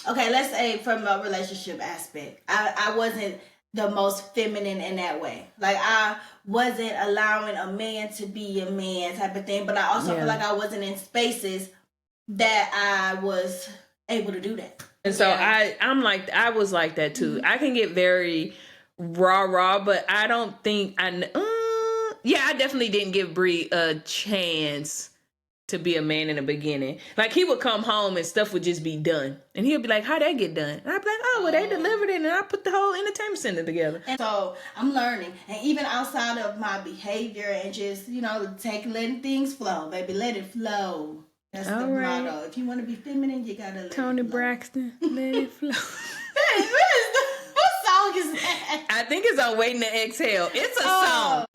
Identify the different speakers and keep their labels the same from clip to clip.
Speaker 1: okay, let's say from a relationship aspect, I wasn't the most feminine in that way. Like, I wasn't allowing a man to be a man type of thing, but I also feel like I wasn't in spaces that I was able to do that.
Speaker 2: And so I was like that too. I can get very raw, but I don't think I definitely didn't give Bree a chance to be a man in the beginning. Like, he would come home and stuff would just be done. And he'll be like, how'd that get done? And I'd be like, oh, well, they delivered it and I put the whole entertainment center together.
Speaker 1: And so I'm learning. And even outside of my behavior and just, letting things flow, baby, let it flow. That's the motto. If you want to be feminine, you gotta let
Speaker 2: Tony
Speaker 1: it flow.
Speaker 2: Braxton, let it flow.
Speaker 1: What song is that?
Speaker 2: I think it's on Waiting to Exhale. It's a song.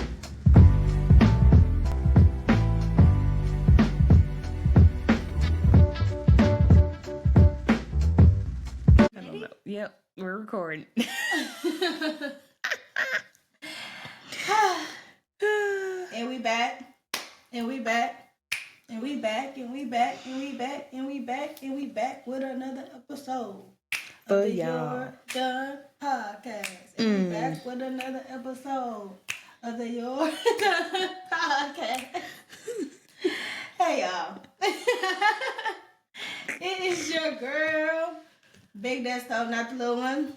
Speaker 2: I don't know. Yep, we're recording.
Speaker 1: And we back. And we back. And we back, and we back, and we back, and we back, and we back with another episode of the You're Done Podcast. And we back with another episode of the You're Done Podcast. Hey, y'all. It is your girl, Big That Stuff, not the little one.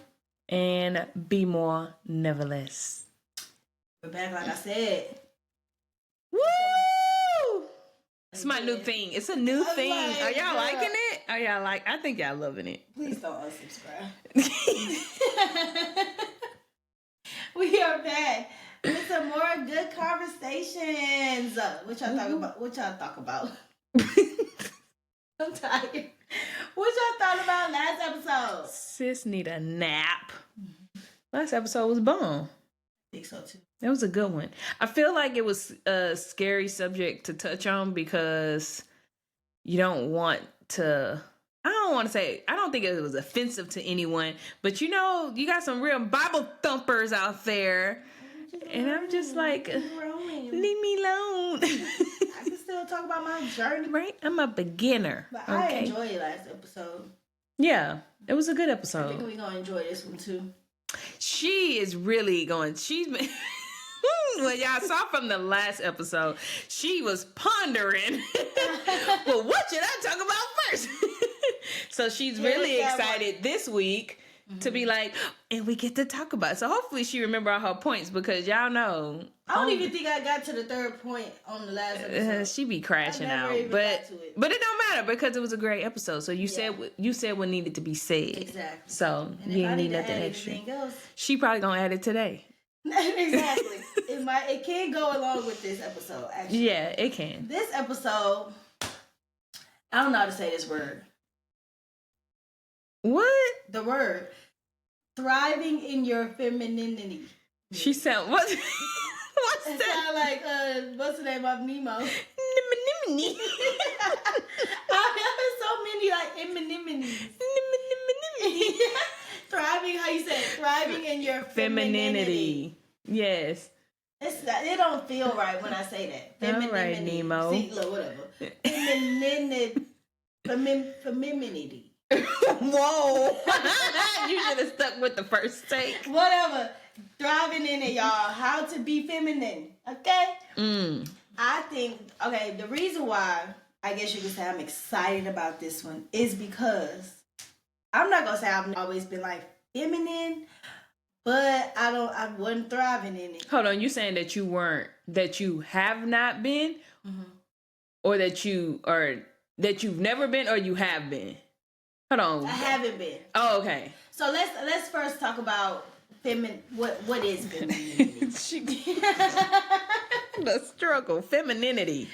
Speaker 2: And Be More, Nevertheless.
Speaker 1: We're back, like I said.
Speaker 2: Woo! It's my new thing. It's a new thing. Like, are y'all liking it? I think y'all loving it.
Speaker 1: Please don't unsubscribe. We are back with some more good conversations. What y'all talk about? I'm tired. What y'all thought about last episode?
Speaker 2: Sis need a nap. Last episode was bomb.
Speaker 1: I think so too.
Speaker 2: It was a good one. I feel like it was a scary subject to touch on because you don't want to. I don't think it was offensive to anyone, but you got some real Bible thumpers out there. And I'm just like, leave me alone.
Speaker 1: I can still talk about my journey.
Speaker 2: Right? I'm a beginner.
Speaker 1: But okay. I enjoyed last episode.
Speaker 2: Yeah, it was a good episode.
Speaker 1: I think we're going to enjoy this one too.
Speaker 2: She is really going, she's been, well, y'all saw from the last episode, she was pondering, well, what should I talk about first? So she's really excited this week to be like, and we get to talk about it. So hopefully she remember all her points because y'all know.
Speaker 1: I don't even think I got to the third point on the last episode.
Speaker 2: She be crashing out. But it don't matter because it was a great episode. So you said what needed to be said.
Speaker 1: Exactly.
Speaker 2: So you didn't need nothing extra. She probably gonna add it today.
Speaker 1: Exactly. It can go along with this episode, actually.
Speaker 2: Yeah, it can.
Speaker 1: This episode, I don't know how to say this word.
Speaker 2: What?
Speaker 1: The word. Thriving in your femininity.
Speaker 2: She sound what? What's
Speaker 1: it
Speaker 2: that?
Speaker 1: Sound like what's the name of Nemo?
Speaker 2: Nimini.
Speaker 1: I have so many like iminimis. Thriving, how you say it? Thriving in your femininity.
Speaker 2: Yes.
Speaker 1: It don't feel right when I say that. Femininity.
Speaker 2: All right, Nemo.
Speaker 1: See, look, whatever. Femininity.
Speaker 2: Whoa. You should have stuck with the first take.
Speaker 1: Whatever. Thriving in it, y'all. How to be feminine. Okay? I think, the reason why I guess you could say I'm excited about this one is because I'm not going to say I've always been like feminine, but I wasn't thriving in it.
Speaker 2: Hold on. You saying that you have not been? Mm-hmm. Or that you've never been or you have been? Hold on.
Speaker 1: I haven't been.
Speaker 2: Oh, okay.
Speaker 1: So let's first talk about what is femininity?
Speaker 2: The struggle. Femininity.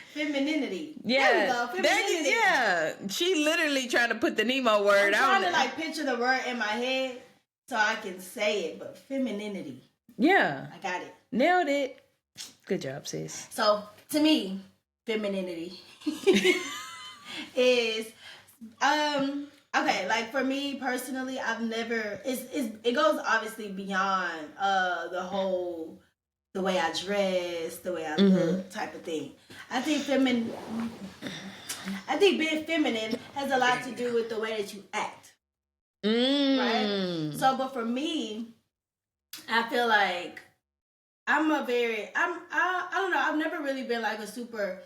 Speaker 2: Yeah.
Speaker 1: There we go. Femininity.
Speaker 2: Yeah. She literally trying to put the Nemo word out.
Speaker 1: I'm trying to picture the word in my head so I can say it, but femininity.
Speaker 2: Yeah.
Speaker 1: I got it.
Speaker 2: Nailed it. Good job, sis.
Speaker 1: So to me, femininity is like for me personally, I've never. It goes obviously beyond the way I dress, the way I look, type of thing. I think being feminine has a lot to do with the way that you act. So, but for me, I feel like I don't know. I've never really been like a super,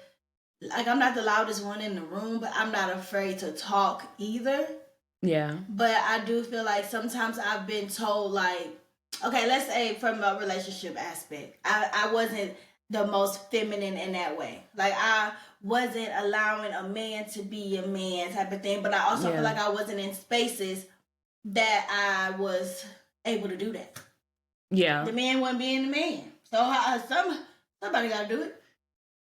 Speaker 1: like I'm not the loudest one in the room, but I'm not afraid to talk either.
Speaker 2: Yeah.
Speaker 1: But I do feel like sometimes I've been told like, okay, let's say from a relationship aspect, I wasn't the most feminine in that way. Like I wasn't allowing a man to be a man type of thing, but I also feel like I wasn't in spaces that I was able to do that.
Speaker 2: Yeah.
Speaker 1: The man wasn't being the man. So somebody got to do it.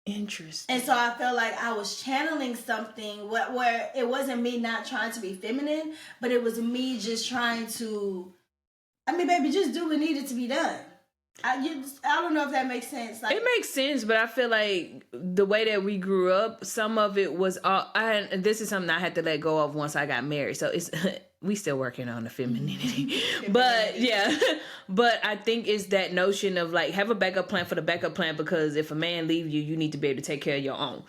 Speaker 2: Interesting.
Speaker 1: And so I felt like I was channeling something where it wasn't me not trying to be feminine, but it was me just trying to, I mean, baby, just do what needed to be done. I don't know if that makes sense. Like,
Speaker 2: it makes sense, but I feel like the way that we grew up, some of it was and this is something I had to let go of once I got married. So it's we still working on the femininity. But yeah, but I think it's that notion of like have a backup plan for the backup plan, because if a man leave you, you need to be able to take care of your own.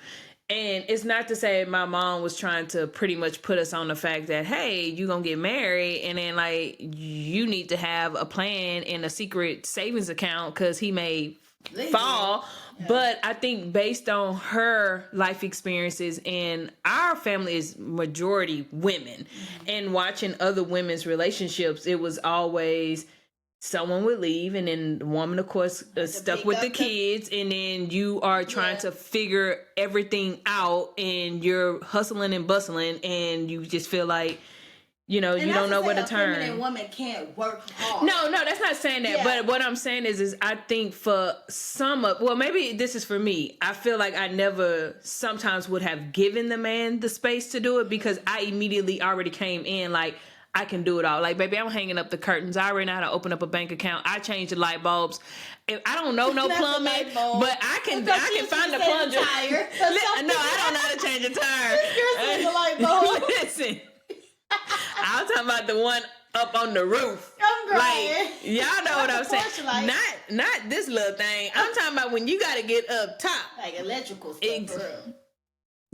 Speaker 2: And it's not to say my mom was trying to pretty much put us on the fact that, hey, you're going to get married and then like you need to have a plan in a secret savings account because he may fall. Yeah. But I think based on her life experiences, and our family is majority women, and watching other women's relationships, it was always someone would leave and then the woman of course stuck with the kids, and then you are trying to figure everything out and you're hustling and bustling and you just feel like, you know, and you don't know where to turn.
Speaker 1: A feminine woman can't work hard.
Speaker 2: No, that's not saying that. Yeah. But what I'm saying is I think for some of, well, maybe this is for me. I feel like I never sometimes would have given the man the space to do it because I immediately already came in like, I can do it all. Like, baby, I'm hanging up the curtains. I already know how to open up a bank account. I change the light bulbs. If I don't know no plumbing, but I can find the plunger. No, I don't know how to change a tire.
Speaker 1: The light bulb.
Speaker 2: Listen, I'm talking about the one up on the roof.
Speaker 1: I'm crying.
Speaker 2: Like, y'all know what I'm saying. Not this little thing. I'm talking about when you got to get up top.
Speaker 1: Like electrical stuff.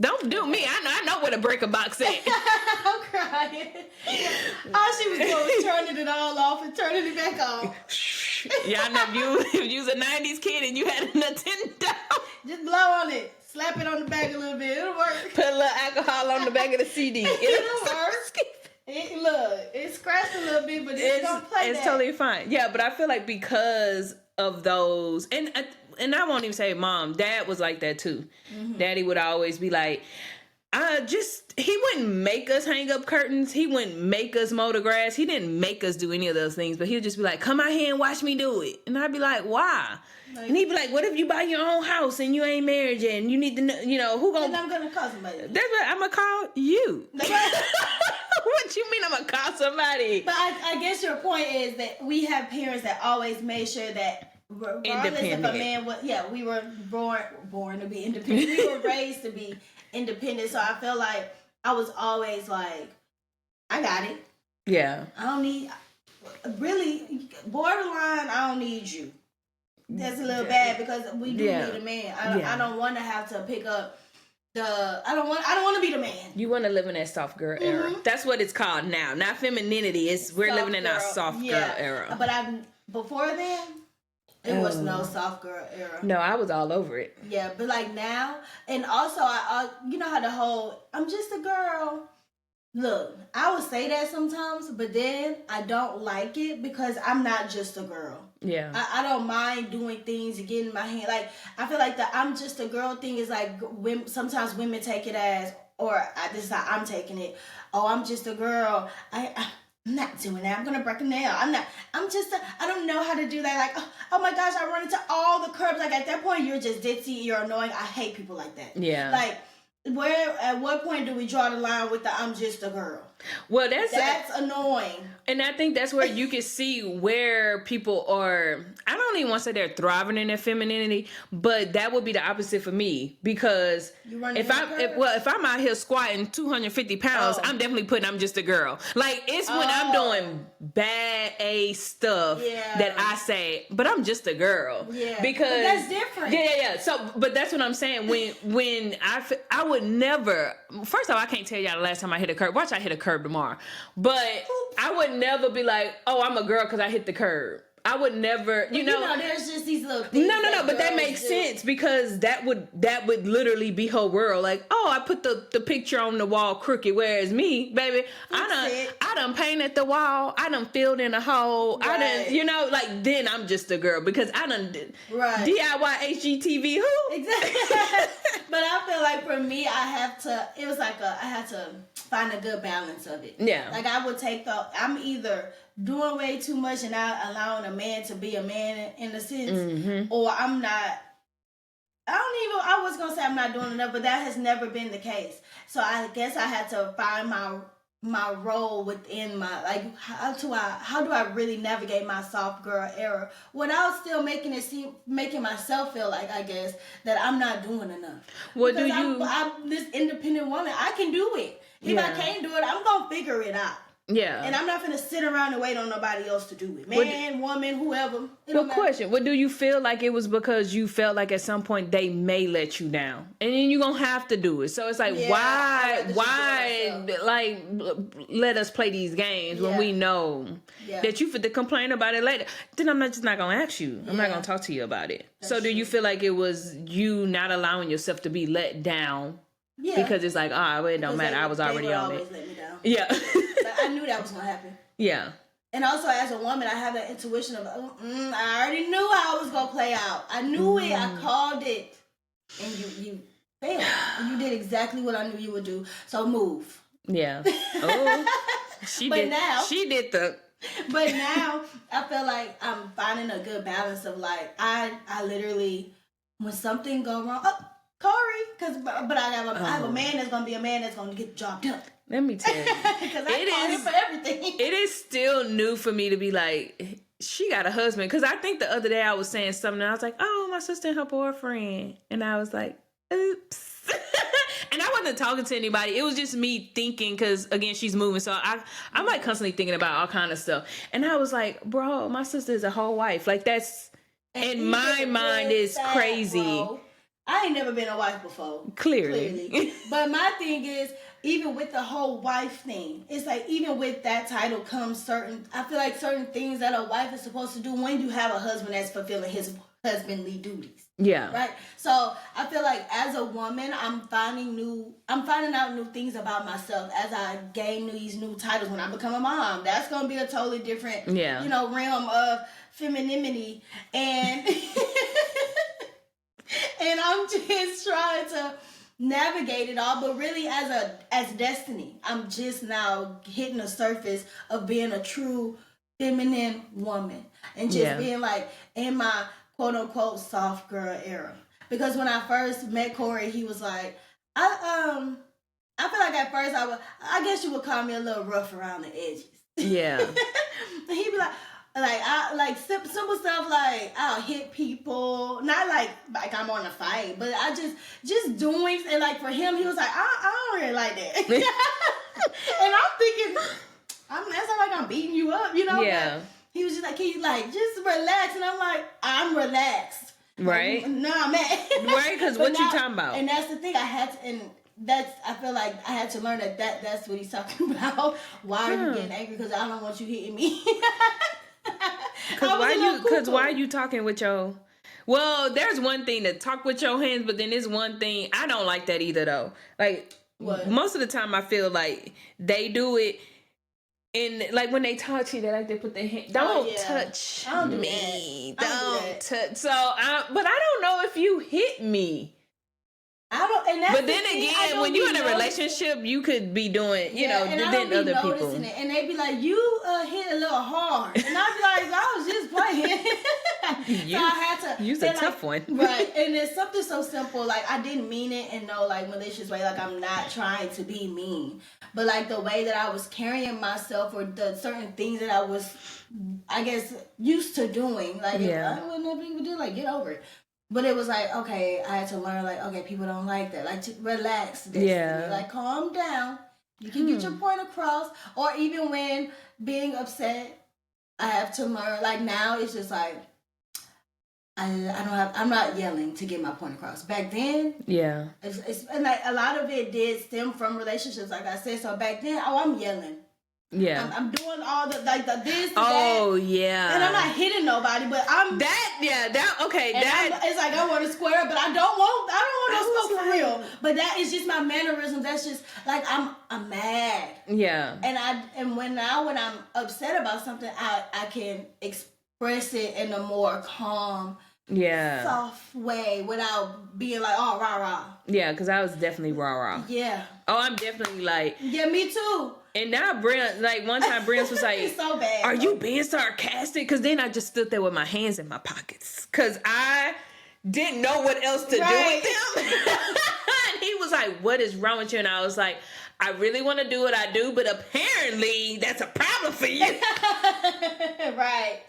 Speaker 2: Don't do me. I know where the breaker box at.
Speaker 1: I'm crying. All she was doing was turning it all off and turning it back on.
Speaker 2: Y'all know if you was a 90s kid and you had a Nintendo.
Speaker 1: Just blow on it. Slap it on the back a little bit. It'll work.
Speaker 2: Put a little alcohol on the back of the CD.
Speaker 1: It'll work. It scratched a little bit, but it's gonna play
Speaker 2: It's totally fine. Yeah, but I feel like because of those, and I won't even say mom, dad was like that too. Mm-hmm. Daddy would always be like, he wouldn't make us hang up curtains. He wouldn't make us mow the grass. He didn't make us do any of those things, but he would just be like, come out here and watch me do it. And I'd be like, why? Like, and he'd be like, what if you buy your own house and you ain't married yet and you need to know, you know, who gonna...
Speaker 1: And I'm gonna call somebody.
Speaker 2: That's what I'm gonna call you. What you mean I'm gonna call somebody?
Speaker 1: But I guess your point is that we have parents that always made sure that regardless if a man was, we were born to be independent. We were raised to be independent. So I feel like I was always like, I got it.
Speaker 2: Yeah.
Speaker 1: I don't need, really, borderline, I don't need you. That's a little bad because we do need a man. I don't want to have to pick up I don't want to be the man.
Speaker 2: You want to live in that soft girl era. That's what it's called now. Not femininity. We're soft living in our soft girl era.
Speaker 1: But before then, it was no soft girl era.
Speaker 2: No, I was all over it.
Speaker 1: Yeah, but like now, and also I you know how the whole I'm just a girl. Look, I would say that sometimes, but then I don't like it because I'm not just a girl.
Speaker 2: Yeah.
Speaker 1: I don't mind doing things and getting my hand. Like, I feel like the I'm just a girl thing is like, sometimes women take it as, this is how I'm taking it. Oh, I'm just a girl. I'm not doing that. I'm going to break a nail. I don't know how to do that. Like, oh my gosh, I run into all the curbs. Like, at that point, you're just ditzy. You're annoying. I hate people like that.
Speaker 2: Yeah.
Speaker 1: Like, at what point do we draw the line with the I'm just a girl?
Speaker 2: Well, that's
Speaker 1: annoying.
Speaker 2: And I think that's where you can see where people are, I don't even want to say they're thriving in their femininity, but that would be the opposite for me, because if I'm out here squatting 250 pounds, I'm definitely putting I'm just a girl. Like, it's when I'm doing bad stuff that I say, but I'm just a girl.
Speaker 1: Yeah.
Speaker 2: Because
Speaker 1: but that's different.
Speaker 2: Yeah. So, but that's what I'm saying. When I would never, first of all, I can't tell y'all the last time I hit a curb. Watch, I hit a curb tomorrow. But I would never be like, oh, I'm a girl because I hit the curb. I would never, you know,
Speaker 1: there's just these little things.
Speaker 2: No, but that makes sense because that would literally be her world. Like, oh, I put the picture on the wall crooked, whereas me, baby, I done painted the wall, I done filled in a hole,
Speaker 1: right.
Speaker 2: I done, you know, like then I'm just a girl because I done DIY HGTV who
Speaker 1: exactly. But I feel like for me, I had to find a good balance of it.
Speaker 2: Yeah,
Speaker 1: like I would I'm either doing way too much and not allowing a man to be a man in a sense, or I'm not. I was gonna say I'm not doing enough, but that has never been the case. So I guess I had to find my role within my, like, how do I really navigate my soft girl era without still making myself feel like, I guess, that I'm not doing enough.
Speaker 2: What
Speaker 1: because
Speaker 2: do you?
Speaker 1: I'm this independent woman. I can do it. If I can't do it, I'm gonna figure it out.
Speaker 2: Yeah.
Speaker 1: And I'm not going to sit around and wait on nobody else to do it. Man, woman, whoever.
Speaker 2: Well, question. What do you feel like it was because you felt like at some point they may let you down? And then you're going to have to do it. So it's like, why, like, let us play these games when we know that you fit to complain about it later? Then I'm just not going to ask you. I'm not going to talk to you about it. That's do you feel like it was you not allowing yourself to be let down? Yeah. Because it's like, well, it don't matter. I was already on it.
Speaker 1: Let me down.
Speaker 2: Yeah.
Speaker 1: I knew that was going to happen.
Speaker 2: Yeah.
Speaker 1: And also, as a woman, I have that intuition of, I already knew how it was going to play out. I knew it. I called it. And you failed. And you did exactly what I knew you would do. So move.
Speaker 2: Yeah. Oh, she did the...
Speaker 1: But now, I feel like I'm finding a good balance of, like, I literally, when something go wrong... Corey, but I have a man that's gonna be a man that's gonna get the job done.
Speaker 2: Let me tell you,
Speaker 1: because I call him for everything.
Speaker 2: It is still new for me to be like, she got a husband. Because I think the other day I was saying something, and I was like, oh, my sister and her boyfriend, and I was like, oops. And I wasn't talking to anybody. It was just me thinking, because again, she's moving, so I'm like constantly thinking about all kind of stuff. And I was like, bro, my sister is a whole wife. Like that's in my mind is crazy. Bro.
Speaker 1: I ain't never been a wife before.
Speaker 2: Clearly.
Speaker 1: But my thing is, even with the whole wife thing, it's like, even with that title comes I feel like certain things that a wife is supposed to do when you have a husband that's fulfilling his husbandly duties.
Speaker 2: Yeah.
Speaker 1: Right? So I feel like as a woman, I'm finding out new things about myself as I gain these new titles. When I become a mom, that's going to be a totally different, realm of femininity. And... And I'm just trying to navigate it all, but really as destiny. I'm just now hitting the surface of being a true feminine woman and just being like in my quote unquote soft girl era. Because when I first met Corey, he was like, I feel like at first I guess you would call me a little rough around the edges. Yeah. And he'd be like simple stuff like I'll hit people, not like I'm on a fight, but I just doing, and like for him he was like I don't really like that. And I'm thinking that's not like I'm beating you up, you know? Yeah. But he was just like, he's like, just relax, and I'm like, I'm relaxed, right? Like, no, I'm at right, because what you talking about? And that's the thing, I feel like I had to learn that's what he's talking about. Why are you getting angry? Because I don't want you hitting me. Because
Speaker 2: why are you talking with your... Well, there's one thing to talk with your hands, but then there's one thing... I don't like that either, though. Like, what? Most of the time I feel like they do it, and like when they touch you, they like to put their hand... Don't touch me. Don't touch... So, but I don't know if you hit me. But then again, when you're in a relationship, you could be doing, than other people.
Speaker 1: And they be like, you hit a little hard. And I'd be like, I was just playing. So I had to.
Speaker 2: Use a tough one.
Speaker 1: Right. And it's something so simple. Like, I didn't mean it in no, like, malicious way. Like, I'm not trying to be mean. But, like, the way that I was carrying myself, or the certain things that I was, I guess, used to doing. Like, I wouldn't ever even do, like, get over it. But it was like, okay, I had to learn, like, okay, people don't like that. Like, to relax. Like, calm down. You can get your point across. Or even when being upset, I have to learn. Like, now it's just like, I'm not yelling to get my point across. Back then, and like a lot of it did stem from relationships, like I said. So back then, I'm yelling.
Speaker 2: Yeah.
Speaker 1: I'm doing all the this, the
Speaker 2: oh
Speaker 1: that.
Speaker 2: yeah.
Speaker 1: And I'm not hitting nobody, but I'm
Speaker 2: okay.
Speaker 1: it's like I want to square up, but I don't want no smoke for real. But that is just my mannerism. That's just like I'm mad.
Speaker 2: Yeah.
Speaker 1: And when I'm upset about something, I can express it in a more calm, soft way without being like, oh, rah rah.
Speaker 2: Yeah, because I was definitely rah.
Speaker 1: Yeah.
Speaker 2: Oh, I'm definitely like.
Speaker 1: Yeah, me too.
Speaker 2: And now Brent, like one time Brent was like,
Speaker 1: it's so bad.
Speaker 2: Are you being sarcastic? Because then I just stood there with my hands in my pockets. Because I didn't know what else to do with them. And he was like, what is wrong with you? And I was like, I really want to do what I do, but apparently that's a problem for you.
Speaker 1: Right.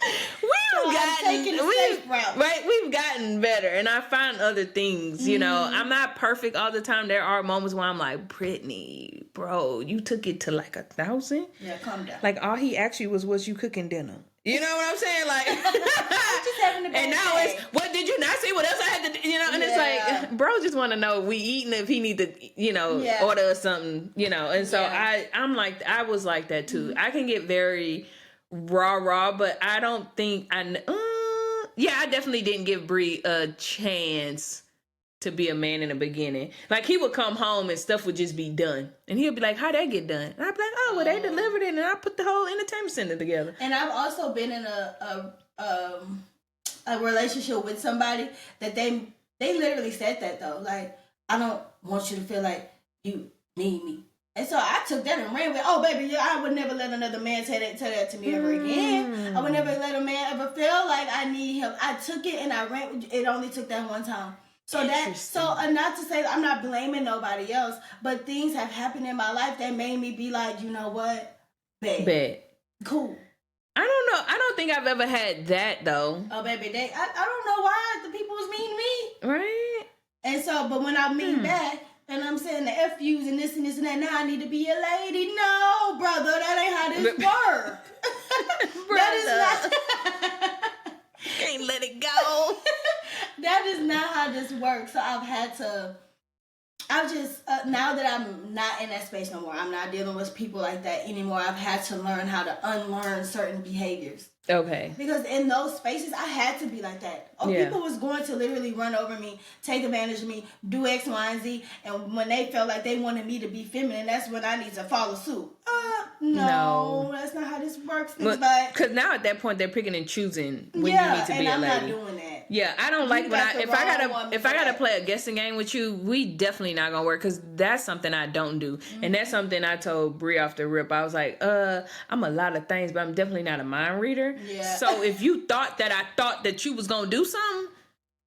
Speaker 2: We've gotten better. And I find other things, you know. I'm not perfect all the time. There are moments where I'm like, Brittany, bro, you took it to like 1,000.
Speaker 1: Yeah, calm down.
Speaker 2: Like all he actually was you cooking dinner. You know what I'm saying? Like,
Speaker 1: just having a bad
Speaker 2: and now
Speaker 1: day.
Speaker 2: it's, what did you not see? What else I had to do? You know, and it's like, bro, just want to know if we eating, if he need to, you know, order us something, you know. And so I'm like, I was like that too. I can get very rah, but I don't think I definitely didn't give Bree a chance to be a man in the beginning. Like he would come home and stuff would just be done. And he'll be like, how'd that get done? And I'd be like, oh, well, they delivered it and I put the whole entertainment center together.
Speaker 1: And I've also been in a relationship with somebody that they literally said that though. Like, I don't want you to feel like you need me. And so I took that and ran with, oh baby, I would never let another man tell that to me ever again. I would never let a man ever feel like I need him. I took it and I ran with it. It only took that one time. So not to say that I'm not blaming nobody else, but things have happened in my life that made me be like, you know what? Bad. Cool.
Speaker 2: I don't know. I don't think I've ever had that though.
Speaker 1: Oh baby, I don't know why the people was mean to me.
Speaker 2: Right.
Speaker 1: And so, but when I mean back, and I'm saying the F U's and this and this and that, now I need to be a lady. No, brother, that ain't how this works. That is not.
Speaker 2: Can't let it go.
Speaker 1: That is not how this works. So I've just, now that I'm not in that space no more, I'm not dealing with people like that anymore. I've had to learn how to unlearn certain behaviors.
Speaker 2: Okay.
Speaker 1: Because in those spaces, I had to be like that. People was going to literally run over me, take advantage of me, do X, Y, and Z. And when they felt like they wanted me to be feminine, that's when I need to follow suit. No, that's not how this works.
Speaker 2: Because now at that point, they're picking and choosing when you need to be a lady.
Speaker 1: I'm not doing that.
Speaker 2: Yeah, I don't like when if I gotta play a guessing game with you, we definitely not gonna work because that's something I don't do, and that's something I told Brie off the rip. I was like, I'm a lot of things, but I'm definitely not a mind reader. Yeah. So if you thought that you was gonna do something.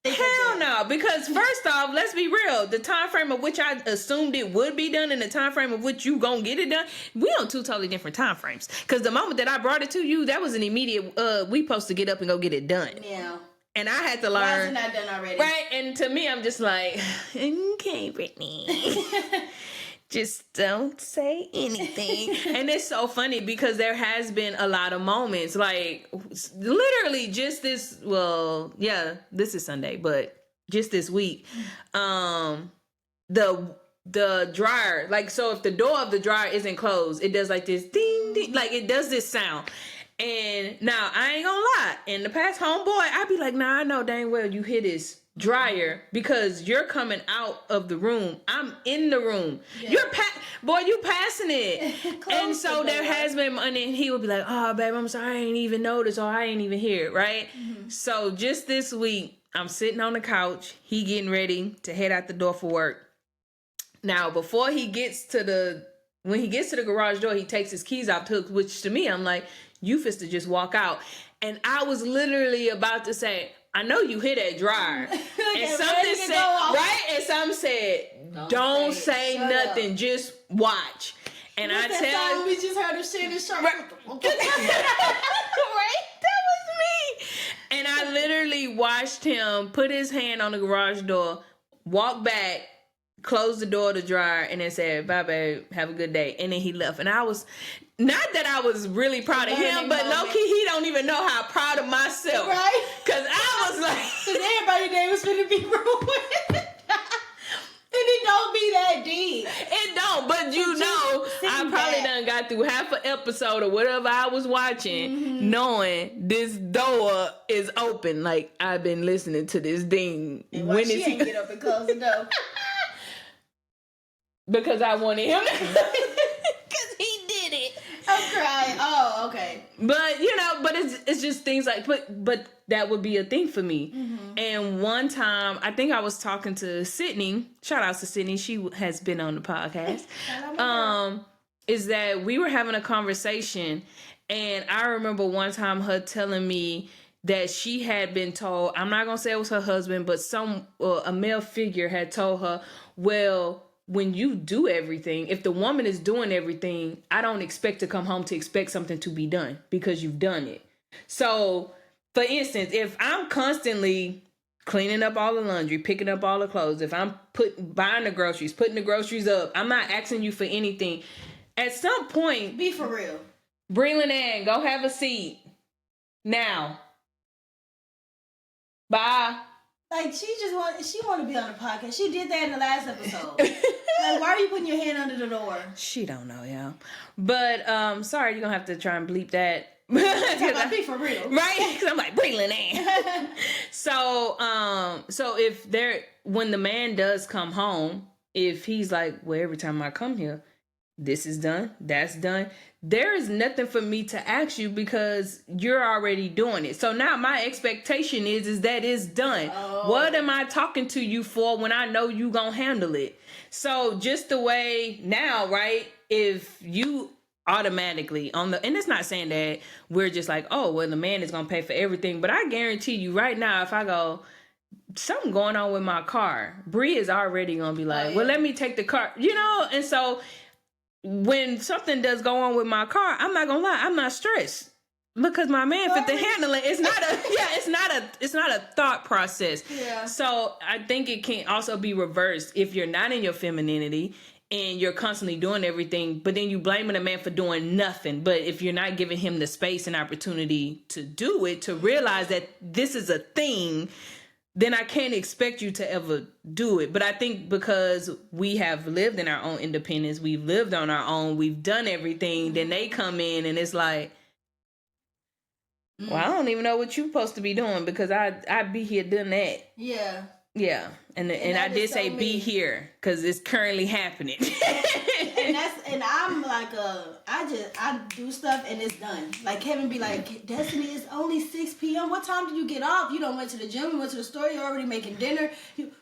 Speaker 2: Hell no, because first off, let's be real. The time frame of which I assumed it would be done and the time frame of which you gonna get it done, we on two totally different time frames. Because the moment that I brought it to you, that was an immediate, we supposed to get up and go get it done. Yeah. And I had to learn.
Speaker 1: Why is it not done already?
Speaker 2: Right, and to me, I'm just like, okay, Brittany. Just don't say anything. And it's so funny because there has been a lot of moments, like literally just this, this is Sunday, but just this week, the dryer, like, so if the door of the dryer isn't closed, it does like this ding, ding, like it does this sound. And now I ain't gonna lie, in the past, homeboy, I'd be like, nah, I know dang well you hear this dryer because you're coming out of the room. I'm in the room. Yeah. You passing it. And so there has been money, and he would be like, oh babe, I'm sorry, I ain't even noticed, or I ain't even hear it, right? Mm-hmm. So just this week, I'm sitting on the couch, he getting ready to head out the door for work. Now before he gets to when he gets to the garage door, he takes his keys off the hook, which to me, I'm like, you fist to just walk out. And I was literally about to say, I know you hit that dryer. And something said, right? And something said, don't say nothing, just watch. And I tell you,
Speaker 1: we just heard him shit in shirt.
Speaker 2: Right? That was me. And I literally watched him put his hand on the garage door, walk back, close the door to the dryer, and then said, bye, babe, have a good day. And then he left. And I was, not that I was really proud of him, but low-key, he don't even know how proud of myself. Right? Because I was like...
Speaker 1: Because everybody there was going to be ruined. And he don't be that deep.
Speaker 2: It don't, but I probably done got through half an episode or whatever I was watching, knowing this door is open. Like, I've been listening to this ding.
Speaker 1: And when she ain't get up and close the door?
Speaker 2: Because I wanted him to. Because he did it.
Speaker 1: I'm crying. Oh, okay.
Speaker 2: But but it's just things like but that would be a thing for me. And one time I think I was talking to Sydney. Shout out to Sydney. She has been on the podcast. Is that we were having a conversation, and I remember one time her telling me that she had been told, I'm not gonna say it was her husband, but a male figure had told her, well, when you do everything, if the woman is doing everything, I don't expect to come home to expect something to be done because you've done it. So, for instance, if I'm constantly cleaning up all the laundry, picking up all the clothes, if I'm buying the groceries, putting the groceries up, I'm not asking you for anything. At some point,
Speaker 1: be for real.
Speaker 2: Breland Ann, go have a seat. Now. Bye.
Speaker 1: Like, she want to be on the podcast. She did that in the last episode. Like, why are you putting your hand under the door?
Speaker 2: She don't know, y'all. But, sorry, you're going to have to try and bleep that.
Speaker 1: Be for real.
Speaker 2: Right? Because I'm like, Breland Ann. So when the man does come home, if he's like, well, every time I come here, this is done, that's done, there is nothing for me to ask you because you're already doing it. So now my expectation is that it's done. Oh. What am I talking to you for when I know you gonna handle it? So just the way now, right? If you automatically and it's not saying that we're just like, oh, well, the man is gonna pay for everything, but I guarantee you right now, if I go, something going on with my car, Bree is already gonna be like, well, let me take the car, and so when something does go on with my car, I'm not gonna lie, I'm not stressed because my man fit to handle it. It's not a thought process. Yeah. So I think it can also be reversed if you're not in your femininity and you're constantly doing everything, but then you blaming a man for doing nothing. But if you're not giving him the space and opportunity to do it, to realize that this is a thing, then I can't expect you to ever do it. But I think because we have lived in our own independence, we've lived on our own, we've done everything, then they come in and it's like, well, I don't even know what you're supposed to be doing because I be here doing that. Yeah. Yeah. And I did say be here because it's currently happening.
Speaker 1: and I'm like I do stuff and it's done. Like Kevin be like, Destiny, it's only 6 p.m. What time did you get off? You don't went to the gym, you went to the store, you're already making dinner.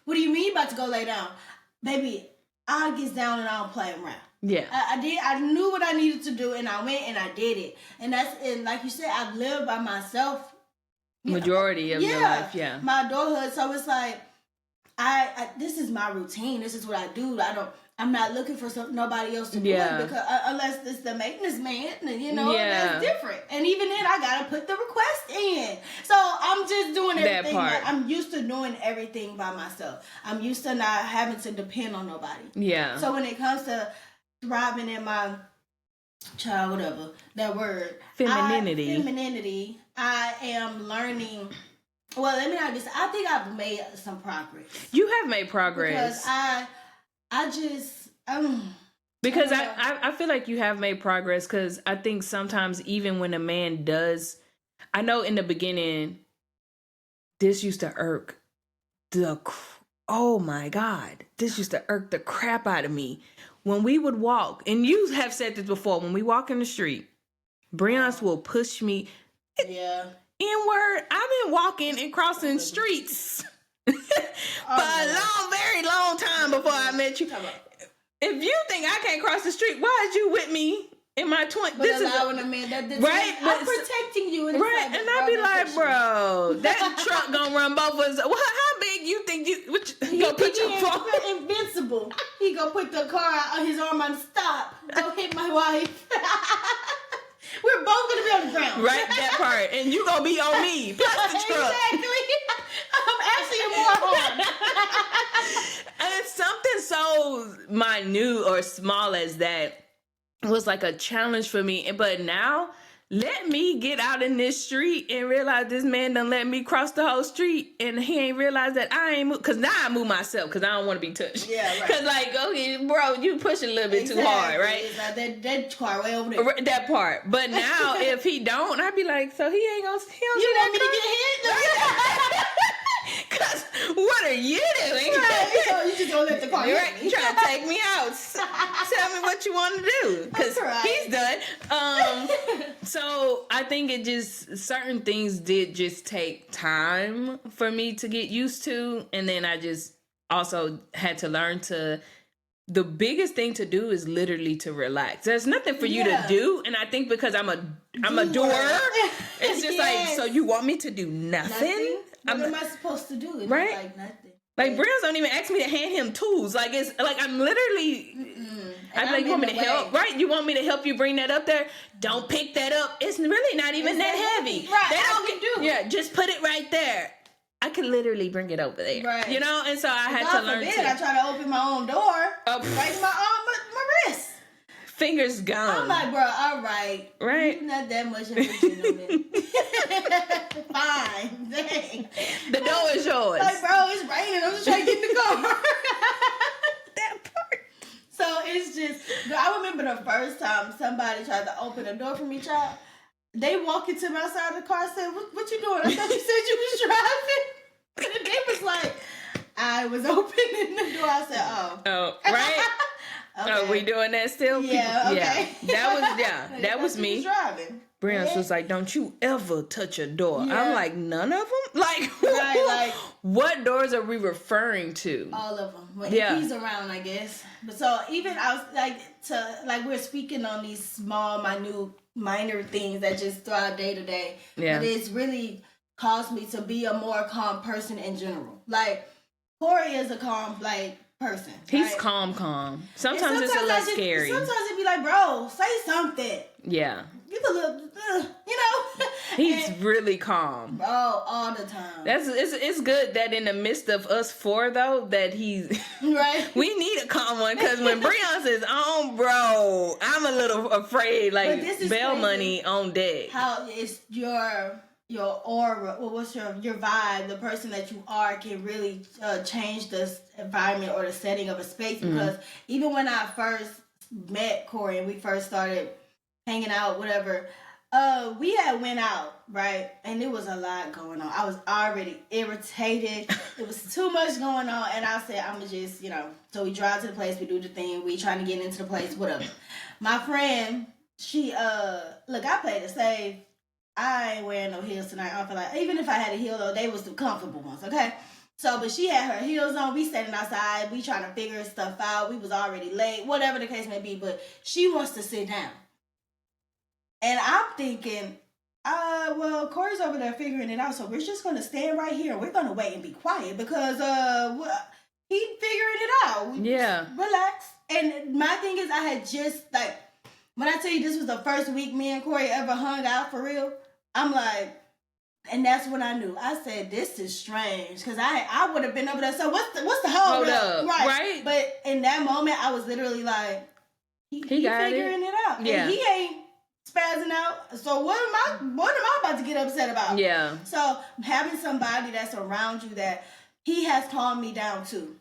Speaker 1: What do you mean about to go lay down? Baby, I get down and I don't play around. Yeah. I knew what I needed to do and I went and I did it. And like you said, I've lived by myself.
Speaker 2: Majority of your life, yeah.
Speaker 1: My adulthood. So it's like I this is my routine. This is what I do. I'm not looking for nobody else to do it because unless it's the maintenance man, that's different. And even then, I gotta put the request in. So I'm just doing everything. I'm used to doing everything by myself. I'm used to not having to depend on nobody. Yeah. So when it comes to thriving in my child, whatever that word, femininity, I am learning. Well, let me not just. I think I've made some progress.
Speaker 2: You have made progress
Speaker 1: because I just
Speaker 2: because I feel like you have made progress because I think sometimes even when a man does, I know in the beginning this used to irk oh my God, this used to irk the crap out of me when we would walk, and you have said this before, when we walk in the street, Brianna will push me. Yeah. N-word, I've been walking and crossing streets for a very long time before I met you. If you think I can't cross the street, why is you with me in my 20s?
Speaker 1: This is allowing a man that right. I'm protecting you,
Speaker 2: right? And I be like, bro, that truck gonna run both of us. Well, how big you think you? He gonna put your phone?
Speaker 1: Invincible. He gonna put the car on his arm on stop. Don't hit my wife. We're both gonna be on the ground.
Speaker 2: Right, that part. And you gonna be on me. Plus the truck.
Speaker 1: Exactly. I'm actually more harm.
Speaker 2: And it's something so minute or small as that was like a challenge for me. But now let me get out in this street and realize this man done let me cross the whole street and he ain't realized that I ain't move. Because now I move myself because I don't want to be touched.
Speaker 1: Yeah, right.
Speaker 2: Because like, okay, bro, you pushing a little bit too hard, right?
Speaker 1: It's like that car way over there.
Speaker 2: That part. But now if he don't, I'd be like, so he ain't gonna, he don't
Speaker 1: You
Speaker 2: see
Speaker 1: want me
Speaker 2: that
Speaker 1: to get hit?
Speaker 2: Because what are you doing?
Speaker 1: Right, so you just gonna let the car hit
Speaker 2: Right,
Speaker 1: me.
Speaker 2: trying to take me out. Tell me what you want to do, because he's done. So I think it just, certain things did just take time for me to get used to, and then I just also had to learn to. The biggest thing to do is literally to relax. There's nothing for you to do, and I think because I'm a doer, it's just like, so you want me to do nothing?
Speaker 1: What am I supposed to do? It's
Speaker 2: right?
Speaker 1: Like nothing.
Speaker 2: Like, brands don't even ask me to hand him tools. Like, it's like I'm literally. I'm like, you want me to help? Right? You want me to help you bring that up there? Don't pick that up. It's really not even that heavy.
Speaker 1: Right?
Speaker 2: They don't do. Yeah, just put it right there. I could literally bring it over there. Right. You know, and so I had to learn.
Speaker 1: I try to open my own door. Right in my arm, my wrist.
Speaker 2: Fingers gone.
Speaker 1: I'm like, bro, all right.
Speaker 2: Right.
Speaker 1: You're not that much attention on it. Fine. Dang.
Speaker 2: The door is yours.
Speaker 1: Like, bro, it's raining. I'm just trying to get in the car.
Speaker 2: That part.
Speaker 1: So it's just, I remember the first time somebody tried to open a door for me, child. They walk into my side of the car and said, what you doing? I thought you said you was driving. And they was like, I was opening the door. I said, oh.
Speaker 2: Oh, right? Okay. Oh, we doing that still?
Speaker 1: Yeah, okay.
Speaker 2: Yeah. That was me.
Speaker 1: Driving.
Speaker 2: Brianna was like, don't you ever touch a door. Yeah. I'm like, none of them? Like,
Speaker 1: right,
Speaker 2: what doors are we referring to?
Speaker 1: All of them. Well, he's around, I guess. But so even I was we're speaking on these small, minor things that just throughout day to day. Yeah. But it's really caused me to be a more calm person in general. Like, Corey is a calm, person.
Speaker 2: He's calm. Sometimes it's a little scary.
Speaker 1: Sometimes it'd be like, bro, say something.
Speaker 2: Yeah.
Speaker 1: Get a little,
Speaker 2: He's really calm.
Speaker 1: Bro, all the time.
Speaker 2: It's good that in the midst of us four, though, that he's...
Speaker 1: Right.
Speaker 2: We need a calm one, because when Breon says, bro, I'm a little afraid, like, bail money on deck.
Speaker 1: How it's your aura, what's your vibe, the person that you are can really change the environment or the setting of a space. Because even when I first met Corey and we first started hanging out, whatever, we had went out, right? And there was a lot going on. I was already irritated. There was too much going on. And I said, I'm just, so we drive to the place, we do the thing, we trying to get into the place, whatever. My friend, she, look, I played it safe. I ain't wearing no heels tonight. I don't feel like, even if I had a heel though, they was the comfortable ones, okay? So, but she had her heels on. We standing outside. We trying to figure stuff out. We was already late, whatever the case may be. But she wants to sit down. And I'm thinking, well, Corey's over there figuring it out. So we're just going to stand right here. We're going to wait and be quiet because he figuring it out.
Speaker 2: Yeah.
Speaker 1: Relax. And my thing is, I had just, when I tell you this was the first week me and Corey ever hung out for real, I'm like, and that's when I knew. I said, this is strange. Because I would have been over there. So what's the hold up? Right. But in that moment, I was literally like, he figuring it out.
Speaker 2: Yeah.
Speaker 1: And he ain't spazzing out. So what am I about to get upset about?
Speaker 2: Yeah.
Speaker 1: So having somebody that's around you that he has calmed me down too.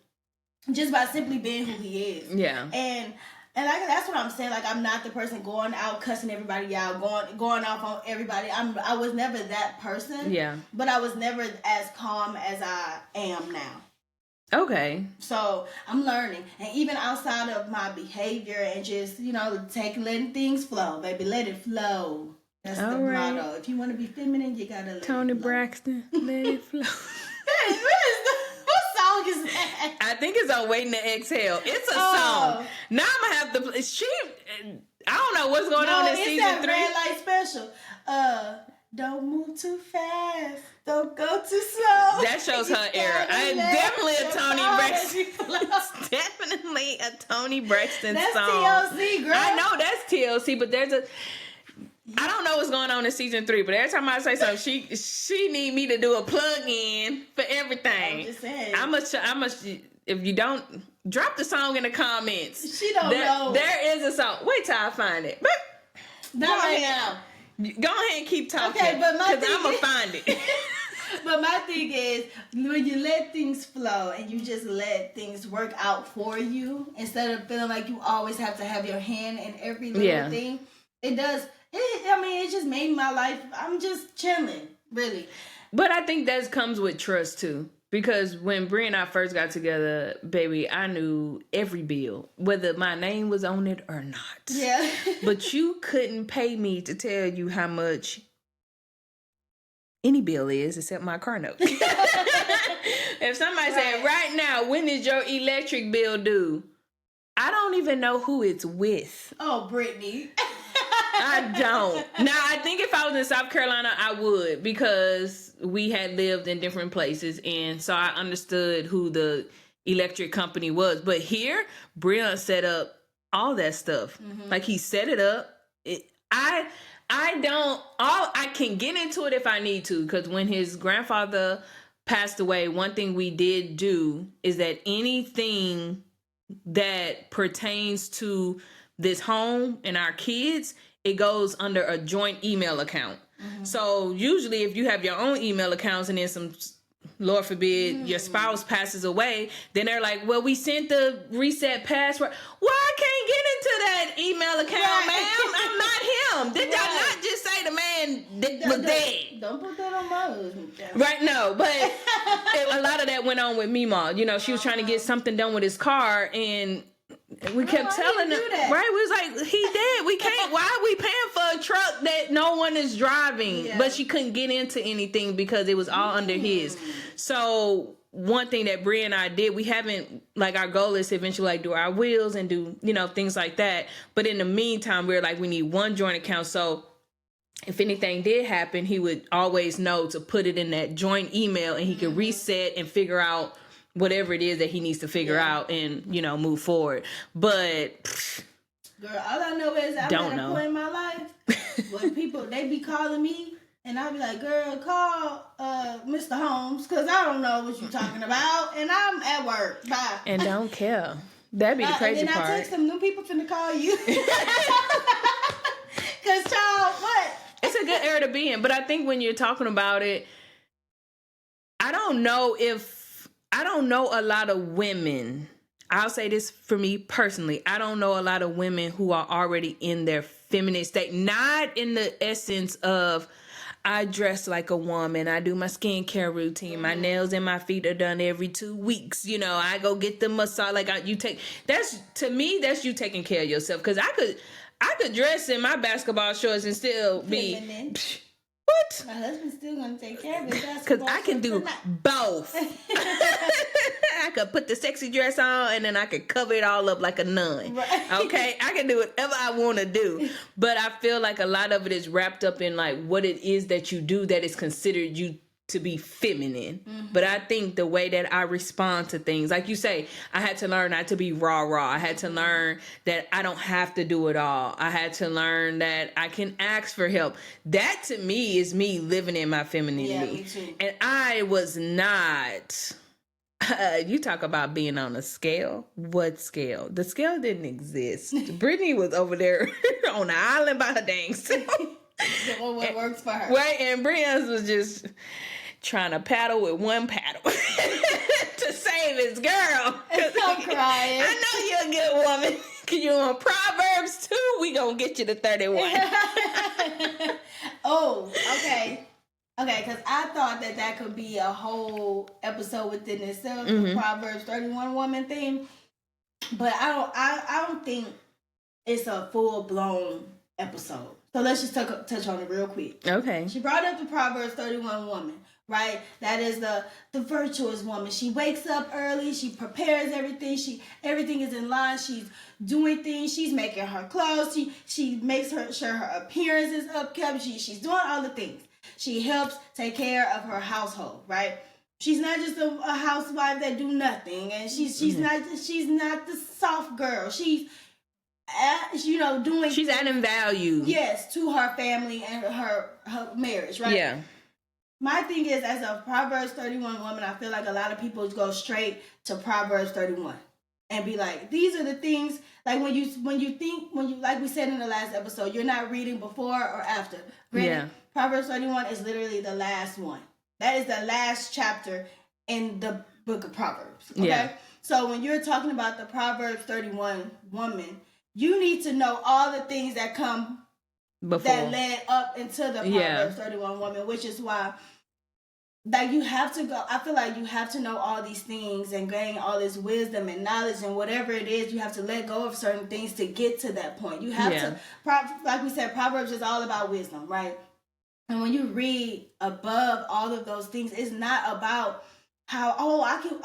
Speaker 1: Just by simply being who he is.
Speaker 2: Yeah.
Speaker 1: And that's what I'm saying. Like, I'm not the person going out cussing everybody out, going off on everybody. I was never that person.
Speaker 2: Yeah.
Speaker 1: But I was never as calm as I am now.
Speaker 2: Okay.
Speaker 1: So I'm learning, and even outside of my behavior and just letting things flow, baby, let it flow. That's the motto. If you want to be feminine, you gotta let
Speaker 2: Tony
Speaker 1: it flow.
Speaker 2: Braxton, let it flow.
Speaker 1: What song is that?
Speaker 2: I think it's on Waiting to Exhale. It's a song. Now I'm gonna have to. I don't know what's going on in season 3.
Speaker 1: It's that red light special. Don't move too fast. Don't go too slow.
Speaker 2: That shows her era. Definitely a Tony Braxton. Definitely a Tony Braxton song.
Speaker 1: That's TLC, girl.
Speaker 2: I know that's TLC, but there's I don't know what's going on in season 3, but every time I say something, she need me to do a plug-in for everything.
Speaker 1: I'm just saying.
Speaker 2: I'm a, if you don't, drop the song in the comments.
Speaker 1: She don't know.
Speaker 2: There is a song. Wait till I find it.
Speaker 1: Not right now.
Speaker 2: Go ahead and keep talking.
Speaker 1: Okay, but my
Speaker 2: because I'm gonna find it.
Speaker 1: But my thing is, when you let things flow and you just let things work out for you, instead of feeling like you always have to have your hand in every little thing, it does. It just made my life. I'm just chilling, really.
Speaker 2: But I think that comes with trust too. Because when Brie and I first got together, baby, I knew every bill, whether my name was on it or not.
Speaker 1: Yeah.
Speaker 2: But you couldn't pay me to tell you how much any bill is except my car note. If somebody said, right now, when is your electric bill due? I don't even know who it's with.
Speaker 1: Oh, Brittany.
Speaker 2: I don't. Now, I think if I was in South Carolina, I would, because we had lived in different places, and so I understood who the electric company was. But here, Breon set up all that stuff. Mm-hmm. Like, he set it up. I can get into it if I need to, because when his grandfather passed away, one thing we did do is that anything that pertains to this home and our kids, it goes under a joint email account. Mm-hmm. So usually if you have your own email accounts and then some, Lord forbid, your spouse passes away, then they're like, well, we sent the reset password. Well, I can't get into that email account, ma'am. I'm not him. Did y'all not just say the man was dead?
Speaker 1: Don't put that on my husband.
Speaker 2: Right, no. But a lot of that went on with Mima. You know, she was trying to get something done with his car, and we kept telling them, right? We was like, he dead. We can't. Why are we paying for a truck that no one is driving? Yeah. But she couldn't get into anything because it was all under his. So one thing that Brie and I did, we haven't, like, our goal is to eventually like do our wills and do, you know, things like that. But in the meantime, we're like, we need one joint account. So if anything did happen, he would always know to put it in that joint email, and he could reset and figure out whatever it is that he needs to figure out and, you know, move forward. But
Speaker 1: girl, all I know is I'm at a point in my life when people, they be calling me, and I'll be like, girl, call Mr. Holmes, because I don't know what you're talking about, and I'm at work. Bye.
Speaker 2: And don't care. That'd be the crazy part. And then I text them, new people finna call you. Because, child, what? It's a good era to be in. But I think when you're talking about it, I don't know a lot of women. I'll say this for me personally. I don't know a lot of women who are already in their feminine state. Not in the essence of, I dress like a woman. I do my skincare routine. My nails and my feet are done every 2 weeks. You know, I go get the massage. Like, to me, that's you taking care of yourself. Because I could dress in my basketball shorts and still be... What?
Speaker 1: My husband's still gonna take care of it.
Speaker 2: Because I can do both. I could put the sexy dress on, and then I could cover it all up like a nun. Right. Okay? I can do whatever I want to do. But I feel like a lot of it is wrapped up in like what it is that you do that is considered you to be feminine. Mm-hmm. But I think the way that I respond to things, like you say, I had to learn not to be raw. I had to learn that I don't have to do it all. I had to learn that I can ask for help. That to me is me living in my femininity.
Speaker 1: Yeah, me too.
Speaker 2: And I was not... you talk about being on a scale. What scale? The scale didn't exist. Brittany was over there on the island by her dang self.
Speaker 1: What works for her.
Speaker 2: Right, and Brian's was just trying to paddle with one paddle to save his girl.
Speaker 1: I'm crying.
Speaker 2: I know you're a good woman. You on Proverbs 2, we gonna get you to 31.
Speaker 1: Oh, okay. Okay, because I thought that could be a whole episode within itself, the Proverbs 31 woman thing. But I don't think it's a full-blown episode. So let's just touch on it real quick.
Speaker 2: Okay.
Speaker 1: She brought up the Proverbs 31 woman, right? That is the virtuous woman. She wakes up early. She prepares everything. Everything is in line. She's doing things. She's making her clothes. She makes sure her appearance is upkept. She's doing all the things. She helps take care of her household, right? She's not just a housewife that do nothing, and she's not the soft girl. She's doing.
Speaker 2: She's adding value.
Speaker 1: Yes, to her family and her marriage, right?
Speaker 2: Yeah.
Speaker 1: My thing is, as a Proverbs 31 woman, I feel like a lot of people go straight to Proverbs 31. and be like, these are the things. Like when you like we said in the last episode, you're not reading before or after. Granted, Proverbs 31 is literally the last one. That is the last chapter in the book of Proverbs. Okay? Yeah. So when you're talking about the Proverbs 31 woman, you need to know all the things that come before, that led up into the Proverbs 31 woman, which is why like you have to go. I feel like you have to know all these things and gain all this wisdom and knowledge and whatever it is. You have to let go of certain things to get to that point. You have to, like we said, Proverbs is all about wisdom, right? And when you read above all of those things, it's not about how I can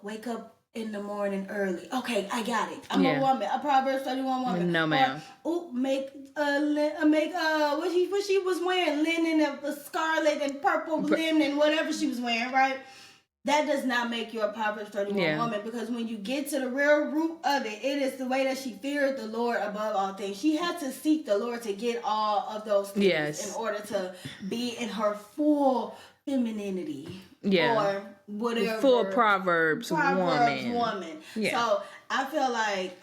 Speaker 1: wake up in the morning early. Okay, I got it. I'm a woman, a Proverbs 31 woman.
Speaker 2: No, ma'am.
Speaker 1: Or, make what she was wearing, linen, a scarlet and purple linen, whatever she was wearing, right? That does not make you a Proverbs 31 woman, because when you get to the real root of it, it is the way that she feared the Lord above all things. She had to seek the Lord to get all of those things in order to be in her full femininity. Yeah. Or whatever.
Speaker 2: Full Proverbs
Speaker 1: woman. Yeah. So I feel like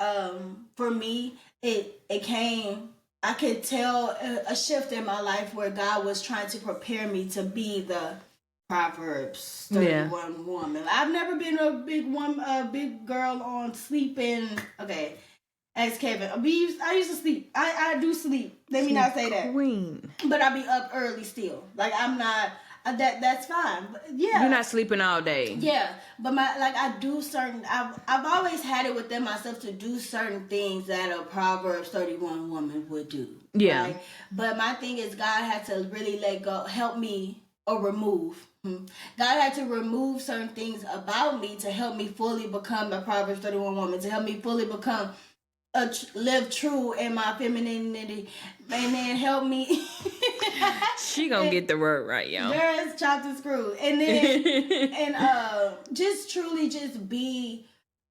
Speaker 1: for me, it came, I could tell a shift in my life where God was trying to prepare me to be the Proverbs 31 woman. I've never been a big girl on sleeping. Okay. Ask Kevin. I used to sleep. I do sleep. Let me not say that. Queen. But I be up early still. Like I'm not. That's fine. But yeah.
Speaker 2: You're not sleeping all day.
Speaker 1: Yeah. But I do certain. I've always had it within myself to do certain things that a Proverbs 31 woman would do. Yeah. Right? But my thing is, God had to really let go, help me, or remove. God had to remove certain things about me to help me fully become a Proverbs 31 woman, to help me fully become live true in my femininity, and then help me.
Speaker 2: She gonna get the word right, y'all.
Speaker 1: Girls chopped and screwed, and then just truly just be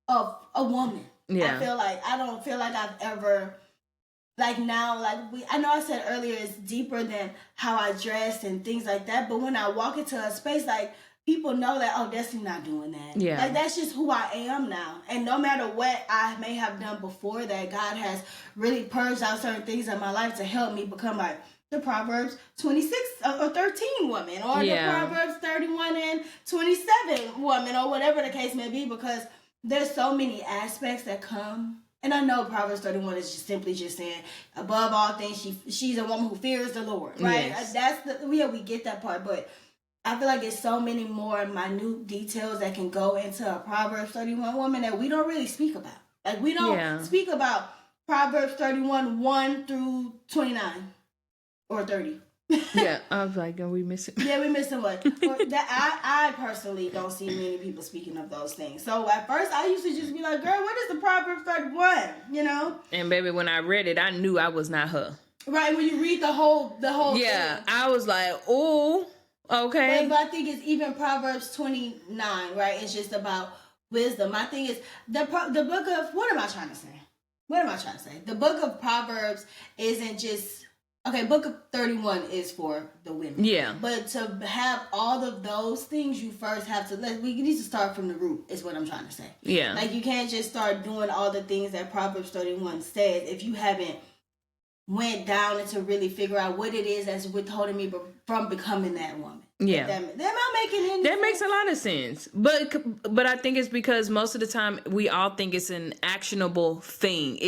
Speaker 1: a woman. Yeah. I don't feel like I've ever. Like now, I know I said earlier, it's deeper than how I dress and things like that. But when I walk into a space, like, people know that, Destiny not doing that. Yeah. Like, that's just who I am now. And no matter what I may have done before that, God has really purged out certain things in my life to help me become like the Proverbs 26 or 13 woman, or the Proverbs 31 and 27 woman, or whatever the case may be, because there's so many aspects that come. And I know Proverbs 31 is just simply just saying, above all things, she's a woman who fears the Lord, right? Yes. We get that part, but I feel like it's so many more minute details that can go into a Proverbs 31 woman that we don't really speak about. Like, we don't speak about Proverbs 31, 1 through 29 or 30.
Speaker 2: Yeah, I was like, are we missing?
Speaker 1: Yeah, we missing one. I personally don't see many people speaking of those things. So at first, I used to just be like, girl, what is the Proverbs 31? You know?
Speaker 2: And baby, when I read it, I knew I was not her.
Speaker 1: Right, when you read the whole
Speaker 2: yeah, thing. I was like, oh, okay.
Speaker 1: But I think it's even Proverbs 29, right? It's just about wisdom. My thing is, the book of, what am I trying to say? The book of Proverbs isn't just... Okay, book of 31 is for the women. Yeah. But to have all of those things, you first have to... we need to start from the root, is what I'm trying to say. Yeah. Like, you can't just start doing all the things that Proverbs 31 says if you haven't went down and to really figure out what it is that's withholding me from becoming that woman. Yeah. That making any
Speaker 2: That makes a lot of sense. But I think it's because most of the time we all think it's an actionable thing.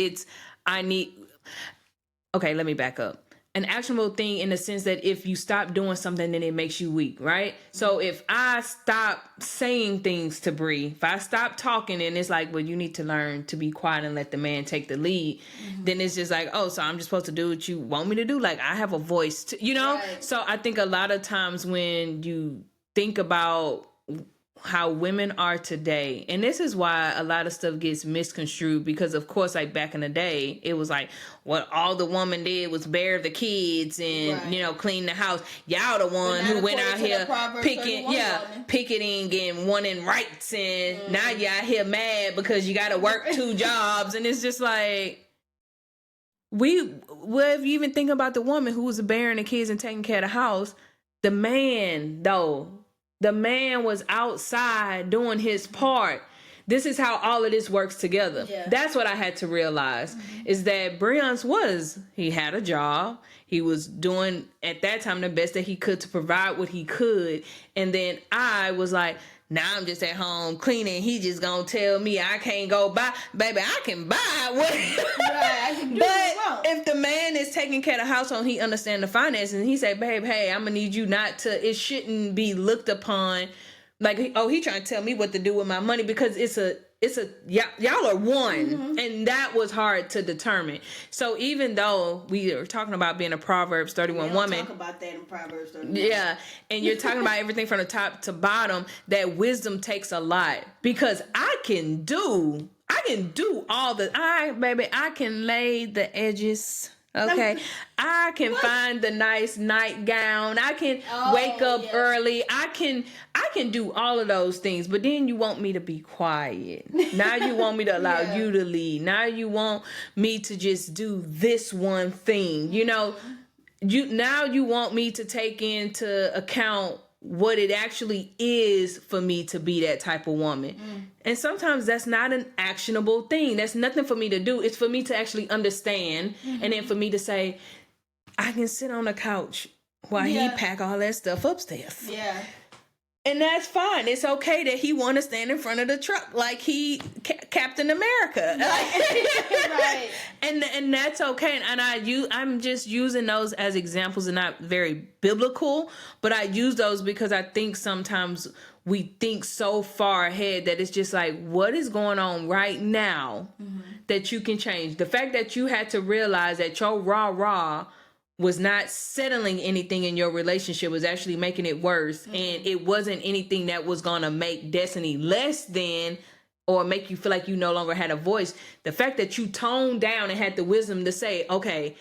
Speaker 2: Okay, let me back up. An actionable thing in the sense that if you stop doing something, then it makes you weak, right? So if I stop saying things to Bree, if I stop talking and it's like, well, you need to learn to be quiet and let the man take the lead, then it's just like, so I'm just supposed to do what you want me to do? Like, I have a voice, you know? Right. So I think a lot of times when you think about how women are today, and this is why a lot of stuff gets misconstrued, because of course, like back in the day, it was like what all the woman did was bear the kids and clean the house. Y'all the one who went out here picketing and wanting rights, and now y'all here mad because you got to work 2 jobs, and it's just like, if you even think about the woman who was bearing the kids and taking care of the house, the man was outside doing his part. this is how all of this works together.
Speaker 1: Yeah.
Speaker 2: That's what I had to realize, is that Breon's he had a job. He was doing, at that time, the best that he could to provide what he could. And then I was like, now I'm just at home cleaning. He just gonna tell me I can't go buy. Baby, I can buy what.
Speaker 1: Right, I can do
Speaker 2: but
Speaker 1: what I want.
Speaker 2: if the man is taking care of the household, he understands the finances, and he say, babe, hey, I'm gonna need you not to, it shouldn't be looked upon like, oh, he trying to tell me what to do with my money, because y'all are one. And that was hard to determine. So even though we are talking about being a Proverbs 31 woman,
Speaker 1: talk about that in Proverbs 31.
Speaker 2: yeah, and you're talking about everything from the top to bottom, that wisdom takes a lot, because I can do all I can lay the edges. Okay, I can find the nice nightgown. I can wake up early. I can do all of those things. But then you want me to be quiet. Now you want me to allow you to lead. Now you want me to just do this one thing. You know, you want me to take into account what it actually is for me to be that type of woman. And sometimes that's not an actionable thing. That's nothing for me to do. It's for me to actually understand. And then for me to say, I can sit on the couch while he pack all that stuff upstairs.
Speaker 1: Yeah.
Speaker 2: And that's fine. It's okay that he want to stand in front of the truck like he Captain America.
Speaker 1: Right.
Speaker 2: And that's okay. And I'm just using those as examples and not very biblical, but I use those because I think sometimes we think so far ahead that it's just like, what is going on right now that you can change? The fact that you had to realize that your rah was not settling anything in your relationship, was actually making it worse. And it wasn't anything that was going to make Destiny less than or make you feel like you no longer had a voice. The fact that you toned down and had the wisdom to say, okay,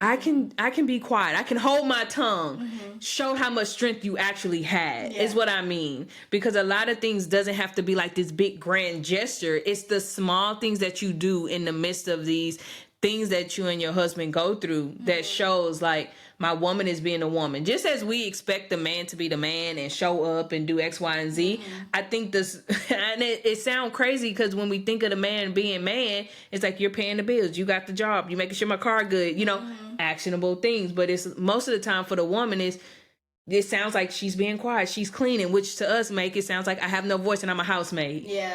Speaker 2: I can be quiet. I can hold my tongue. Show how much strength you actually had is what I mean. Because a lot of things doesn't have to be like this big grand gesture. It's the small things that you do in the midst of these things that you and your husband go through that shows like, my woman is being a woman. Just as we expect the man to be the man and show up and do X, Y, and Z, I think this, and it sounds crazy because when we think of the man being man, it's like you're paying the bills, you got the job, you making sure my car good, you know, actionable things. But it's most of the time for the woman it sounds like she's being quiet, she's cleaning, which to us make it sounds like I have no voice and I'm a housemaid.
Speaker 1: Yeah.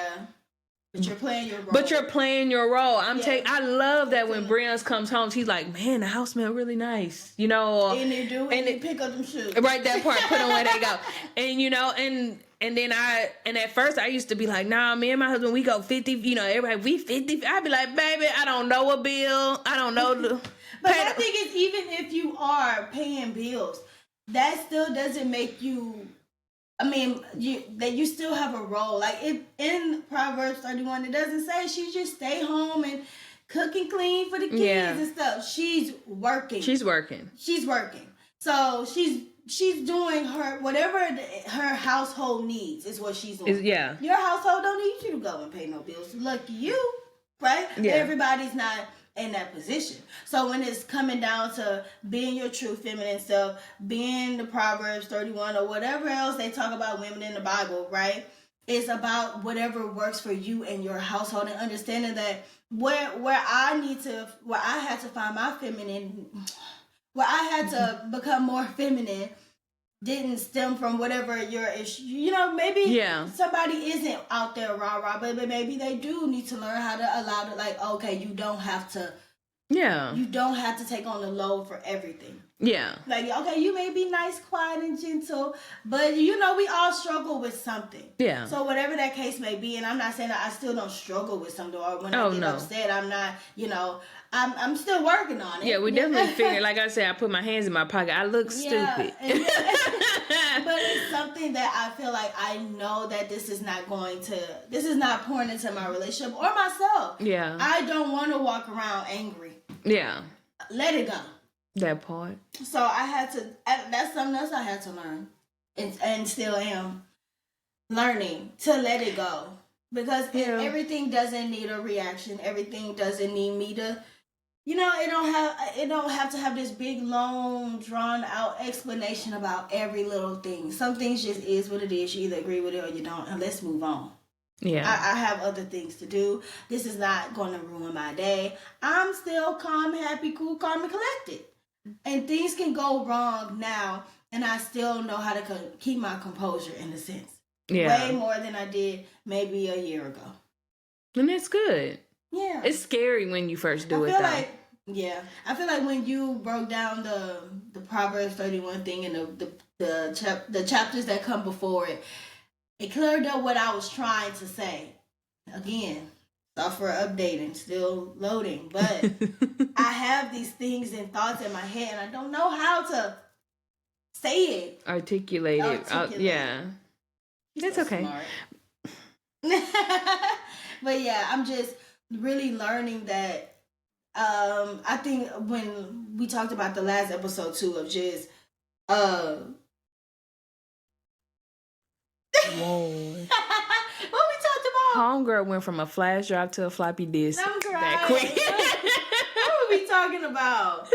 Speaker 1: But you're playing your role.
Speaker 2: I love that when Breon comes home, she's like, man, the house smell really nice. You know.
Speaker 1: And they do, and you pick up them shoes.
Speaker 2: Right, that part, put them where they go. And, you know, and then at first I used to be like, nah, me and my husband, we go 50, you know, everybody, we 50. I'd be like, baby, I don't know a bill. I don't know.
Speaker 1: But I think it's even if you are paying bills, that still doesn't make you... I mean, you still have a role. Like in Proverbs 31, it doesn't say she just stay home and cook and clean for the kids and stuff. She's working. So she's doing whatever her household needs is what she's doing. Your household don't need you to go and pay no bills. Lucky you, right? Yeah. Everybody's not in that position. So when it's coming down to being your true feminine self, being the Proverbs 31 or whatever else they talk about women in the Bible, right? It's about whatever works for you and your household, and understanding that where I had to find my feminine, where I had to become more feminine, didn't stem from whatever your issue. You know, maybe somebody isn't out there rah-rah, but maybe they do need to learn how to allow to, like, okay, you don't have to take on the load for everything. Yeah. Like, okay, you may be nice, quiet, and gentle, but, you know, we all struggle with something. Yeah. So whatever that case may be, and I'm not saying that I still don't struggle with something, or when I get upset, I'm not, you know, I'm still working on it.
Speaker 2: Yeah, we definitely figure, like I said, I put my hands in my pocket. I look stupid.
Speaker 1: But it's something that I feel like I know that this is not pouring into my relationship or myself. Yeah. I don't want to walk around angry. Yeah. Let it go.
Speaker 2: That part.
Speaker 1: So that's something else I had to learn. And still am learning to let it go. Because everything doesn't need a reaction. Everything doesn't need me to, you know, it don't have to have this big, long, drawn out explanation about every little thing. Some things just is what it is. You either agree with it or you don't, and let's move on.
Speaker 2: Yeah.
Speaker 1: I have other things to do. This is not going to ruin my day. I'm still calm, happy, cool, calm, and collected. And things can go wrong now, and I still know how to keep my composure in a sense.
Speaker 2: Yeah.
Speaker 1: Way more than I did maybe a year ago.
Speaker 2: And it's good.
Speaker 1: Yeah.
Speaker 2: It's scary when you first do it, though.
Speaker 1: I feel like when you broke down the Proverbs 31 thing and the chapters that come before it, it cleared up what I was trying to say. Again, software updating, still loading, but I have these things and thoughts in my head, and I don't know how to say it.
Speaker 2: Articulate it. Yeah. It's so okay.
Speaker 1: But yeah, I'm just really learning that. I think when we talked about the last episode too of just
Speaker 2: Whoa.
Speaker 1: What we talked about?
Speaker 2: Homegirl went from a flash drive to a floppy disk that quick.
Speaker 1: What were we talking about?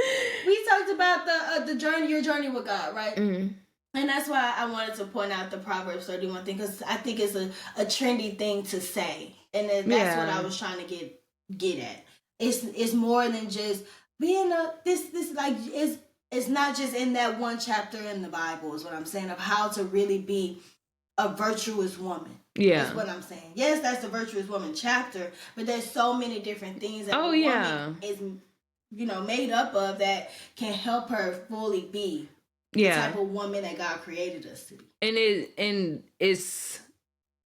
Speaker 1: We talked about the journey, your journey with God, right? Mm-hmm. And that's why I wanted to point out the Proverbs 31 thing, because I think it's a trendy thing to say, and that's what I was trying to get at. It's more than just being this like it's not just in that one chapter in the Bible is what I'm saying, of how to really be a virtuous woman. Yeah, that's what I'm saying. Yes, that's the virtuous woman chapter, but there's so many different things that woman is made up of that can help her fully be the type of woman that God created us to be. And
Speaker 2: it's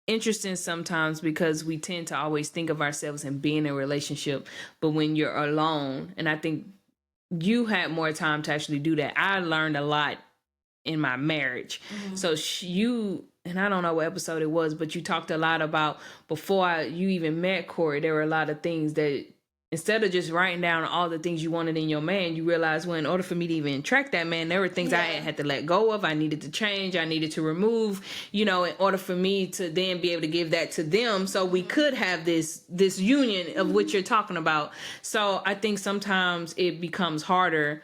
Speaker 2: interesting sometimes because we tend to always think of ourselves in being in a relationship, but when you're alone, and I think you had more time to actually do that. I learned a lot in my marriage. Mm-hmm. So you, and I don't know what episode it was, but you talked a lot about before you even met Corey, there were a lot of things that instead of just writing down all the things you wanted in your man, you realize, well, in order for me to even attract that man, there were things I had to let go of. I needed to change. I needed to remove, in order for me to then be able to give that to them. So we could have this union of what you're talking about. So I think sometimes it becomes harder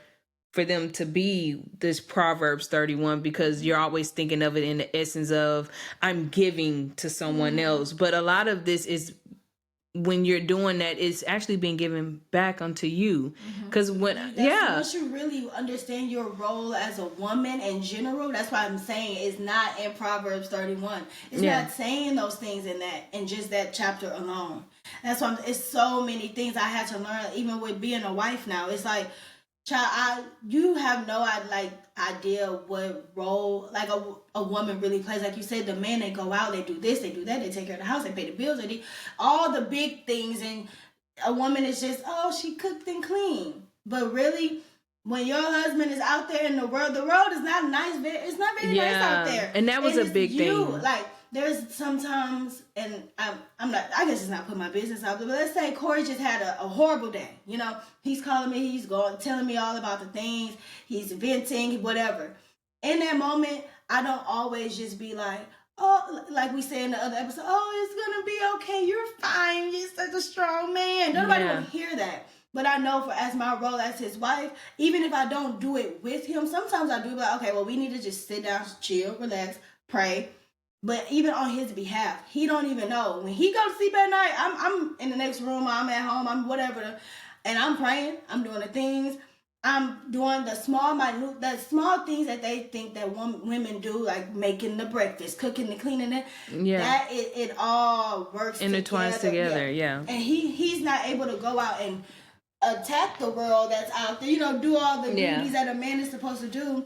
Speaker 2: for them to be this Proverbs 31 because you're always thinking of it in the essence of I'm giving to someone else. But a lot of this is, when you're doing that, it's actually being given back unto you. Because once
Speaker 1: you really understand your role as a woman in general, that's why I'm saying it's not in Proverbs 31. It's not saying those things in just that chapter alone. That's why it's so many things I had to learn, even with being a wife now. It's like, child, you have no idea what role like a woman really plays. Like you said, the men, they go out, they do this, they do that, they take care of the house, they pay the bills, they do all the big things, and a woman is just, she cooked and clean. But really, when your husband is out there in the world is not nice. It's not very nice out there.
Speaker 2: And that was a big thing.
Speaker 1: Like, there's sometimes, and I'm not, I guess it's not putting my business out there, but let's say Corey just had a horrible day. He's calling me, he's telling me all about the things, he's venting, whatever. In that moment, I don't always just be like, like we said in the other episode, it's gonna be okay, you're fine, you're such a strong man. Nobody want to hear that. But I know as my role as his wife, even if I don't do it with him, sometimes I do be like, okay, well, we need to just sit down, chill, relax, pray. But even on his behalf, he don't even know. When he goes to sleep at night, I'm in the next room, I'm at home, I'm whatever, and I'm praying, I'm doing the things, I'm doing the small things that they think that women do, like making the breakfast, cooking and cleaning it. Yeah. That it all works
Speaker 2: intertwines together. Yeah.
Speaker 1: And he's not able to go out and attack the world that's out there, do all the duties that a man is supposed to do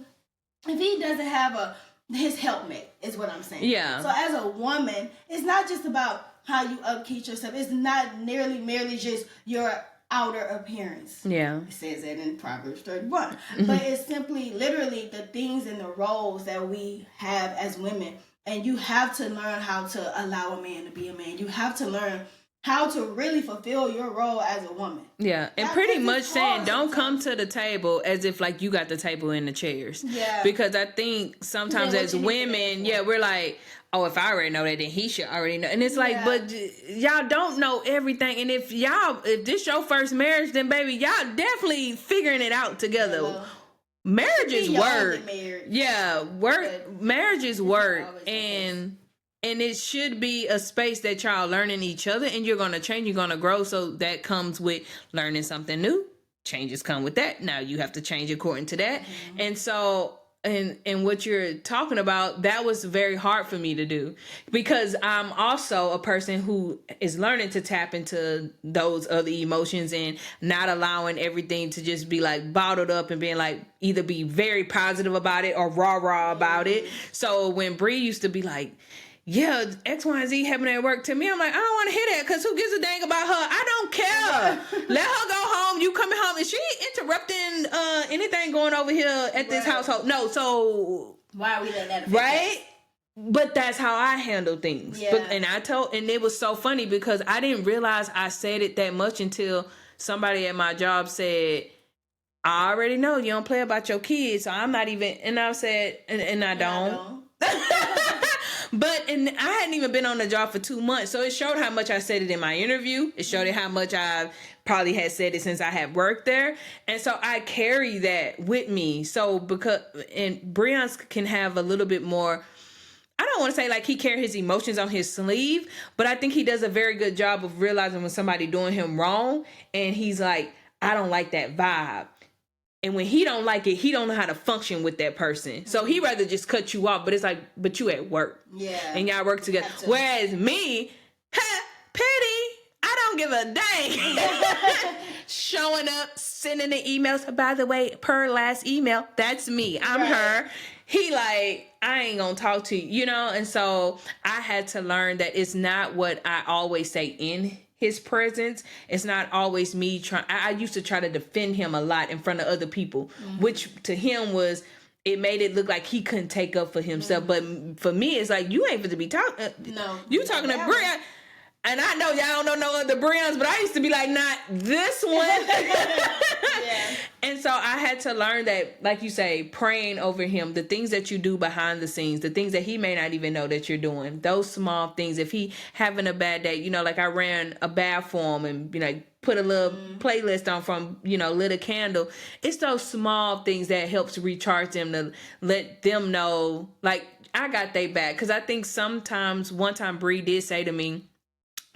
Speaker 1: if he doesn't have his helpmate, is what I'm saying. Yeah. So as a woman, it's not just about how you upkeep yourself. It's not merely just your outer appearance. Yeah. It says that in Proverbs 31. Mm-hmm. But it's simply, literally, the things and the roles that we have as women. And you have to learn how to allow a man to be a man. You have to learn how to really fulfill your role as a woman.
Speaker 2: Yeah, and pretty much saying don't come to the table as if like you got the table and the chairs. Yeah. Because I think sometimes as women, we're like, if I already know that, then he should already know. And it's like, but y'all don't know everything. And if this your first marriage, then baby, y'all definitely figuring it out together. Hello. Marriage is work. Yeah, work. Marriage is work, and And it should be a space that y'all learning each other, and you're going to change, you're going to grow. So that comes with learning something new. Changes come with that. Now you have to change according to that. Mm-hmm. And so, and what you're talking about, that was very hard for me to do, because I'm also a person who is learning to tap into those other emotions and not allowing everything to just be like bottled up and being like, either be very positive about it or rah about it. So when Bree used to be like, yeah, X, Y, and Z happening at work, to me, I'm like, I don't want to hear that, because who gives a dang about her? I don't care. Let her go home. You coming home. Is she interrupting anything going over here at this household? No, so...
Speaker 1: Why are we letting that affect
Speaker 2: right?
Speaker 1: us?
Speaker 2: But that's how I handle things.
Speaker 1: Yeah.
Speaker 2: And it was so funny, because I didn't realize I said it that much until somebody at my job said, I already know you don't play about your kids, so I'm not even... And I said, and I don't. But I hadn't even been on the job for 2 months, so it showed how much I said it in my interview. It showed it how much I probably had said it since I had worked there, and so I carry that with me. So Breon can have a little bit more. I don't want to say like he carries his emotions on his sleeve, but I think he does a very good job of realizing when somebody doing him wrong, and he's like, I don't like that vibe. And when he don't like it, he don't know how to function with that person. So he rather just cut you off. But it's like, but you at work.
Speaker 1: Yeah.
Speaker 2: And y'all work together. Whereas me, petty, I don't give a dang. Showing up, sending the emails. By the way, per last email, that's me. I'm her. He like, I ain't gonna talk to you, you know? And so I had to learn that it's not what I always say in his presence. It's not always me trying. I used to try to defend him a lot in front of other people, which to him was, it made it look like he couldn't take up for himself. But for me, it's like, you ain't fit to be talking.
Speaker 1: No,
Speaker 2: you talking to Brian. And I know y'all don't know no other Brians, but I used to be like, not this one. Yeah. And so I had to learn that, like you say, praying over him, the things that you do behind the scenes, the things that he may not even know that you're doing, those small things. If he having a bad day, you know, like I ran a bath for him and, you know, put a little playlist on from, you know, lit a candle. It's those small things that helps recharge them, to let them know, like, I got they back. Because I think sometimes, one time Bree did say to me,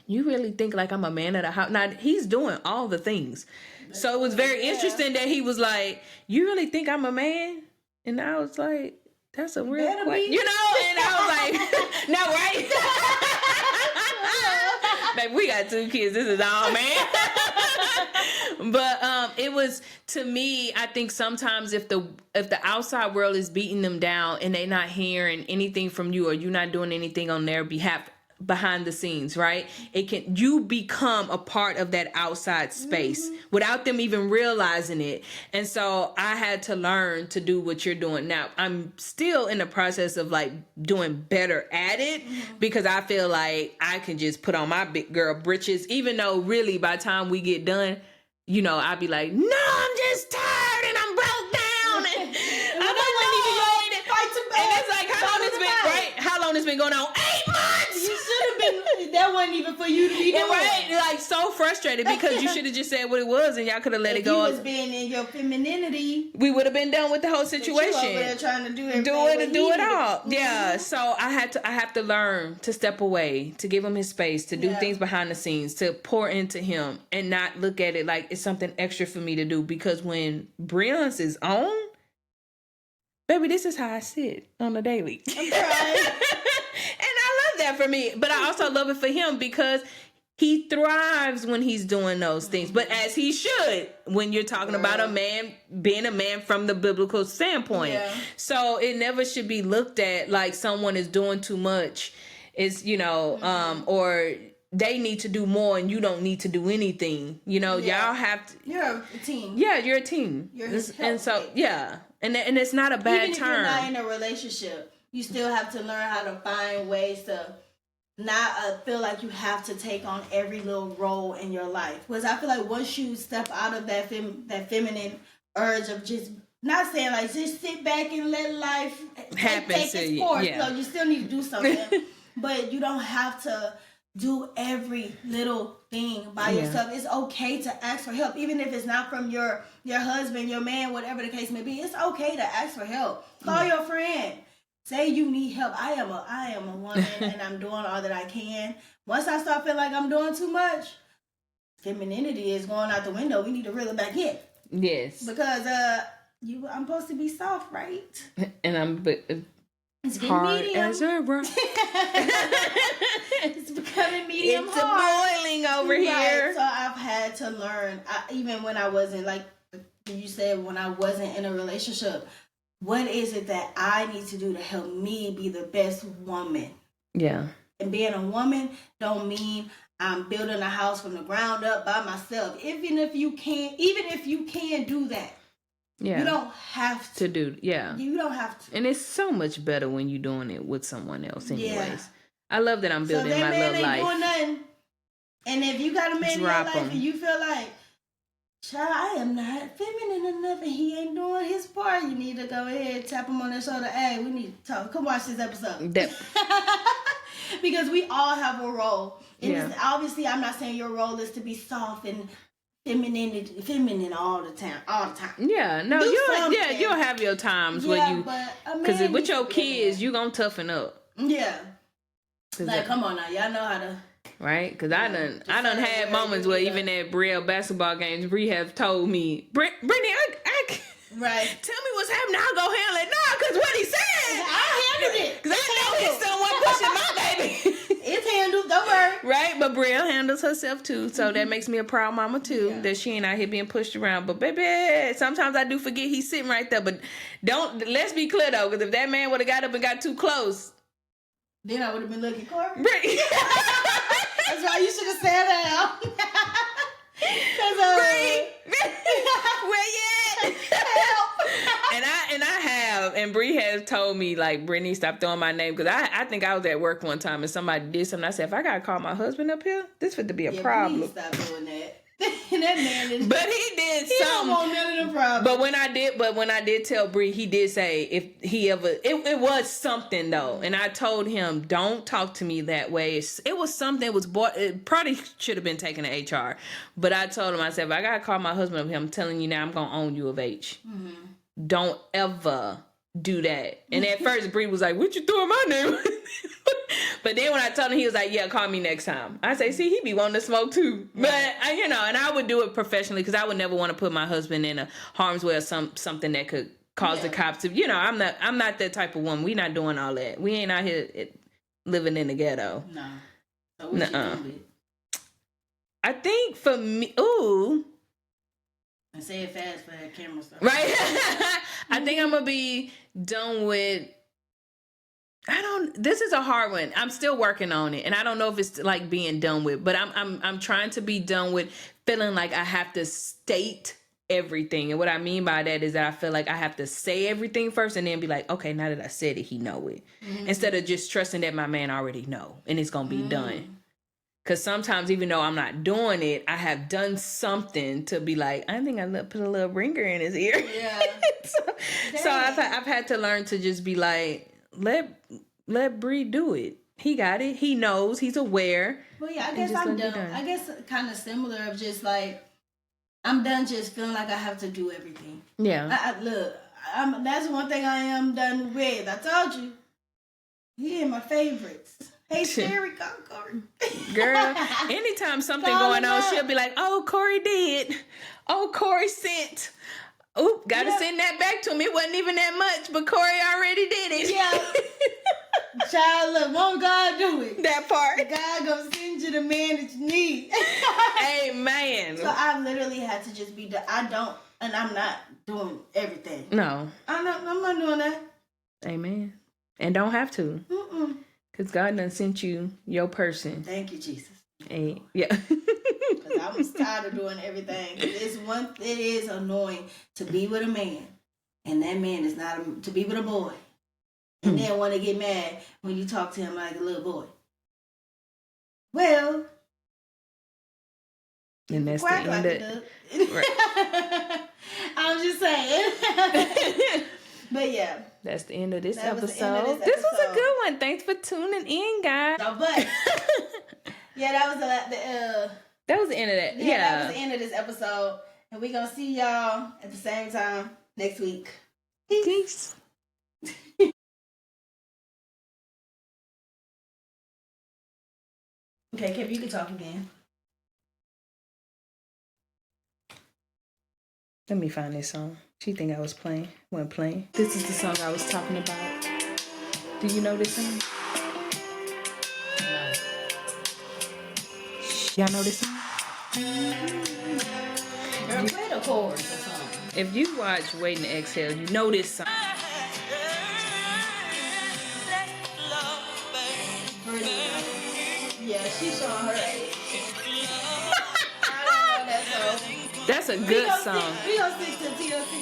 Speaker 2: you really think like I'm a man of the house? Now, he's doing all the things. So it was very interesting that he was like, you really think I'm a man? And I was like, that's a real question. You know? And I was like, no, right? Baby, we got 2 kids. This is all man. But it was, to me, I think sometimes if the outside world is beating them down and they not hearing anything from you, or you not doing anything on their behalf, behind the scenes, right? You become a part of that outside space without them even realizing it. And so I had to learn to do what you're doing now. I'm still in the process of like doing better at it, because I feel like I can just put on my big girl britches, even though really by the time we get done, you know, I'd be like, no, I'm just tired and I'm broke down. And I wasn't even going to fight to back. And it's like, how long it's been going on? 8 months.
Speaker 1: You should have been. That wasn't even for you to be doing.
Speaker 2: Right, like so frustrated, because you should have just said what it was, and y'all could have let it go.
Speaker 1: If you was being in your femininity,
Speaker 2: we would have been done with the whole situation.
Speaker 1: But you over there trying to do it
Speaker 2: all. Yeah. So I have to learn to step away, to give him his space, to do things behind the scenes, to pour into him, and not look at it like it's something extra for me to do. Because when Breon's is on, baby, this is how I sit on the daily.
Speaker 1: I'm trying.
Speaker 2: And I love that for me. But I also love it for him, because he thrives when he's doing those things. But as he should, when you're talking about a man, being a man from the biblical standpoint. Yeah. So it never should be looked at like someone is doing too much. It's, you know, or they need to do more and you don't need to do anything. You know, y'all have to.
Speaker 1: You're a team.
Speaker 2: Yeah, you're a team. And so, yeah. And it's not a bad term.
Speaker 1: Even if you're not in a relationship, you still have to learn how to find ways to not feel like you have to take on every little role in your life. Because I feel like once you step out of that feminine urge of just not saying like just sit back and let life take its course. Yeah. You know, you still need to do something, but you don't have to do every little thing by yourself. It's okay to ask for help, even if it's not from your husband, your man, whatever the case may be. It's okay to ask for help. Call your friend. say you need help. I am a woman and I'm doing all that I can. Once I start feeling like I'm doing too much, femininity is going out the window. We need to reel it back in.
Speaker 2: Yes.
Speaker 1: Because I'm supposed to be soft, right?
Speaker 2: And I'm
Speaker 1: it's
Speaker 2: hard
Speaker 1: medium.
Speaker 2: as a rock.
Speaker 1: It's becoming medium
Speaker 2: it's
Speaker 1: hard.
Speaker 2: It's boiling over here.
Speaker 1: So I've had to learn, even when I wasn't, like you said, when I wasn't in a relationship, what is it that I need to do to help me be the best woman?
Speaker 2: Yeah.
Speaker 1: And being a woman don't mean I'm building a house from the ground up by myself. Even if you can do that.
Speaker 2: Yeah.
Speaker 1: You don't have to
Speaker 2: do. Yeah.
Speaker 1: You don't have to.
Speaker 2: And it's so much better when you're doing it with someone else anyways. Yeah. I love that I'm building my little life. So that man ain't doing nothing. And if you got a man in your life and you feel like, child, I am not feminine enough and he ain't doing his part, you need to go ahead and tap him on the shoulder. Hey, we need to talk. Come watch this episode. Because we all have a role. And obviously, I'm not saying your role is to be soft and feminine all the time. Yeah, no, you'll have your times where you, because with your kids, you gonna toughen up.
Speaker 1: Yeah. Like, come on now, y'all know how to.
Speaker 2: Right, because I done had moments where even at Brielle basketball games, Bree have told me, Brittany, I
Speaker 1: right.
Speaker 2: Tell me what's happening. I'll go handle it. No, because what he said,
Speaker 1: I handled it.
Speaker 2: Because I know he's someone pushing my baby.
Speaker 1: It's handled. Don't worry.
Speaker 2: Right, but Brielle handles herself too, so that makes me a proud mama too. Yeah. That she ain't out here being pushed around. But baby, sometimes I do forget he's sitting right there. But let's be clear though, because if that man would have got up and got too close,
Speaker 1: then I would have been looking Corbin.
Speaker 2: Brittany.
Speaker 1: That's why you should have sat down.
Speaker 2: Where you at? Help. And I have, and Bree has told me, like, Brittany, stop throwing my name, because I think I was at work one time and somebody did something. I said, if I gotta call my husband up here, this fit to be a problem.
Speaker 1: Please stop doing that. That man is.
Speaker 2: But he did
Speaker 1: he
Speaker 2: something.
Speaker 1: Don't want none of the problems.
Speaker 2: But when I did tell Bree, he did say if he ever, it was something though, and I told him, don't talk to me that way. It was something. It was bought. It probably should have been taken to HR. But I told him, I said, if I gotta call my husband up here, I'm telling you now, I'm gonna own you of H. Mm-hmm. Don't ever do that. And at first, Bree was like, "What you throwing my name?" But then when I told him, he was like, "Yeah, call me next time." I say, "See, he be wanting to smoke too." But and I would do it professionally because I would never want to put my husband in a harm's way or something that could cause the cops to. I'm not that type of woman. We not doing all that. We ain't out here living in the ghetto.
Speaker 1: No. So what you doing?
Speaker 2: I think for me,
Speaker 1: and say it fast for that camera stuff.
Speaker 2: Right. I think I'm gonna be done with. This is a hard one. I'm still working on it, and I don't know if it's like being done with, but I'm trying to be done with feeling like I have to state everything. And what I mean by that is that I feel like I have to say everything first and then be like, okay, now that I said it, he know it. Mm-hmm. Instead of just trusting that my man already know and it's gonna be done. Because sometimes, even though I'm not doing it, I have done something to be like, I think I put a little ringer in his ear.
Speaker 1: Yeah.
Speaker 2: so I've had to learn to just be like, let Bree do it. He got it. He knows. He's aware.
Speaker 1: Well, yeah, I guess I'm done. I guess kind of similar of just like, I'm done just feeling like I have to do everything.
Speaker 2: Yeah.
Speaker 1: That's one thing I am done with. I told you. He in my favorites. Hey, Sherry, call Corey.
Speaker 2: Girl, anytime something going on, she'll be like, oh, Corey did. Oh, Corey sent. Oop, gotta send that back to him. It wasn't even that much, but Corey already did it.
Speaker 1: Yeah. Child, look, won't God do it?
Speaker 2: That part.
Speaker 1: God gonna send you the man that you need.
Speaker 2: Amen.
Speaker 1: So I literally had to just be I'm not doing everything.
Speaker 2: No.
Speaker 1: I'm not doing that.
Speaker 2: Amen. And don't have to. Because God done sent you your person.
Speaker 1: Thank you, Jesus.
Speaker 2: Yeah.
Speaker 1: Because I was tired of doing everything. It is annoying to be with a man, and that man is not to be with a boy, and then want to get mad when you talk to him like a little boy. Well,
Speaker 2: and that's the end of it. Right.
Speaker 1: I'm just saying. But yeah.
Speaker 2: That's the end of this episode. This was a good one. Thanks for tuning in, guys.
Speaker 1: No, but yeah, that was
Speaker 2: that was the end of that.
Speaker 1: Yeah, that was the end of this episode. And we're going to see y'all at the same time next week.
Speaker 2: Peace.
Speaker 1: Okay, Kev, you can talk again.
Speaker 2: Let me find this song. She think I was playing. Wasn't playing. This is the song I was talking about. Do you know this song?
Speaker 3: No.
Speaker 2: Y'all know this song?
Speaker 1: Girl, play the chords or something.
Speaker 2: If you watch Wait and Exhale, you know this song.
Speaker 1: Yeah, she's showing her age. I don't know that song.
Speaker 2: That's a good song.
Speaker 1: We gonna stick to TLC.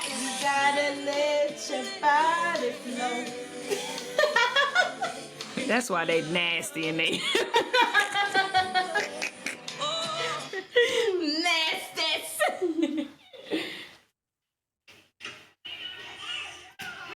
Speaker 1: You gotta let your body flow.
Speaker 2: That's why they nasty and they.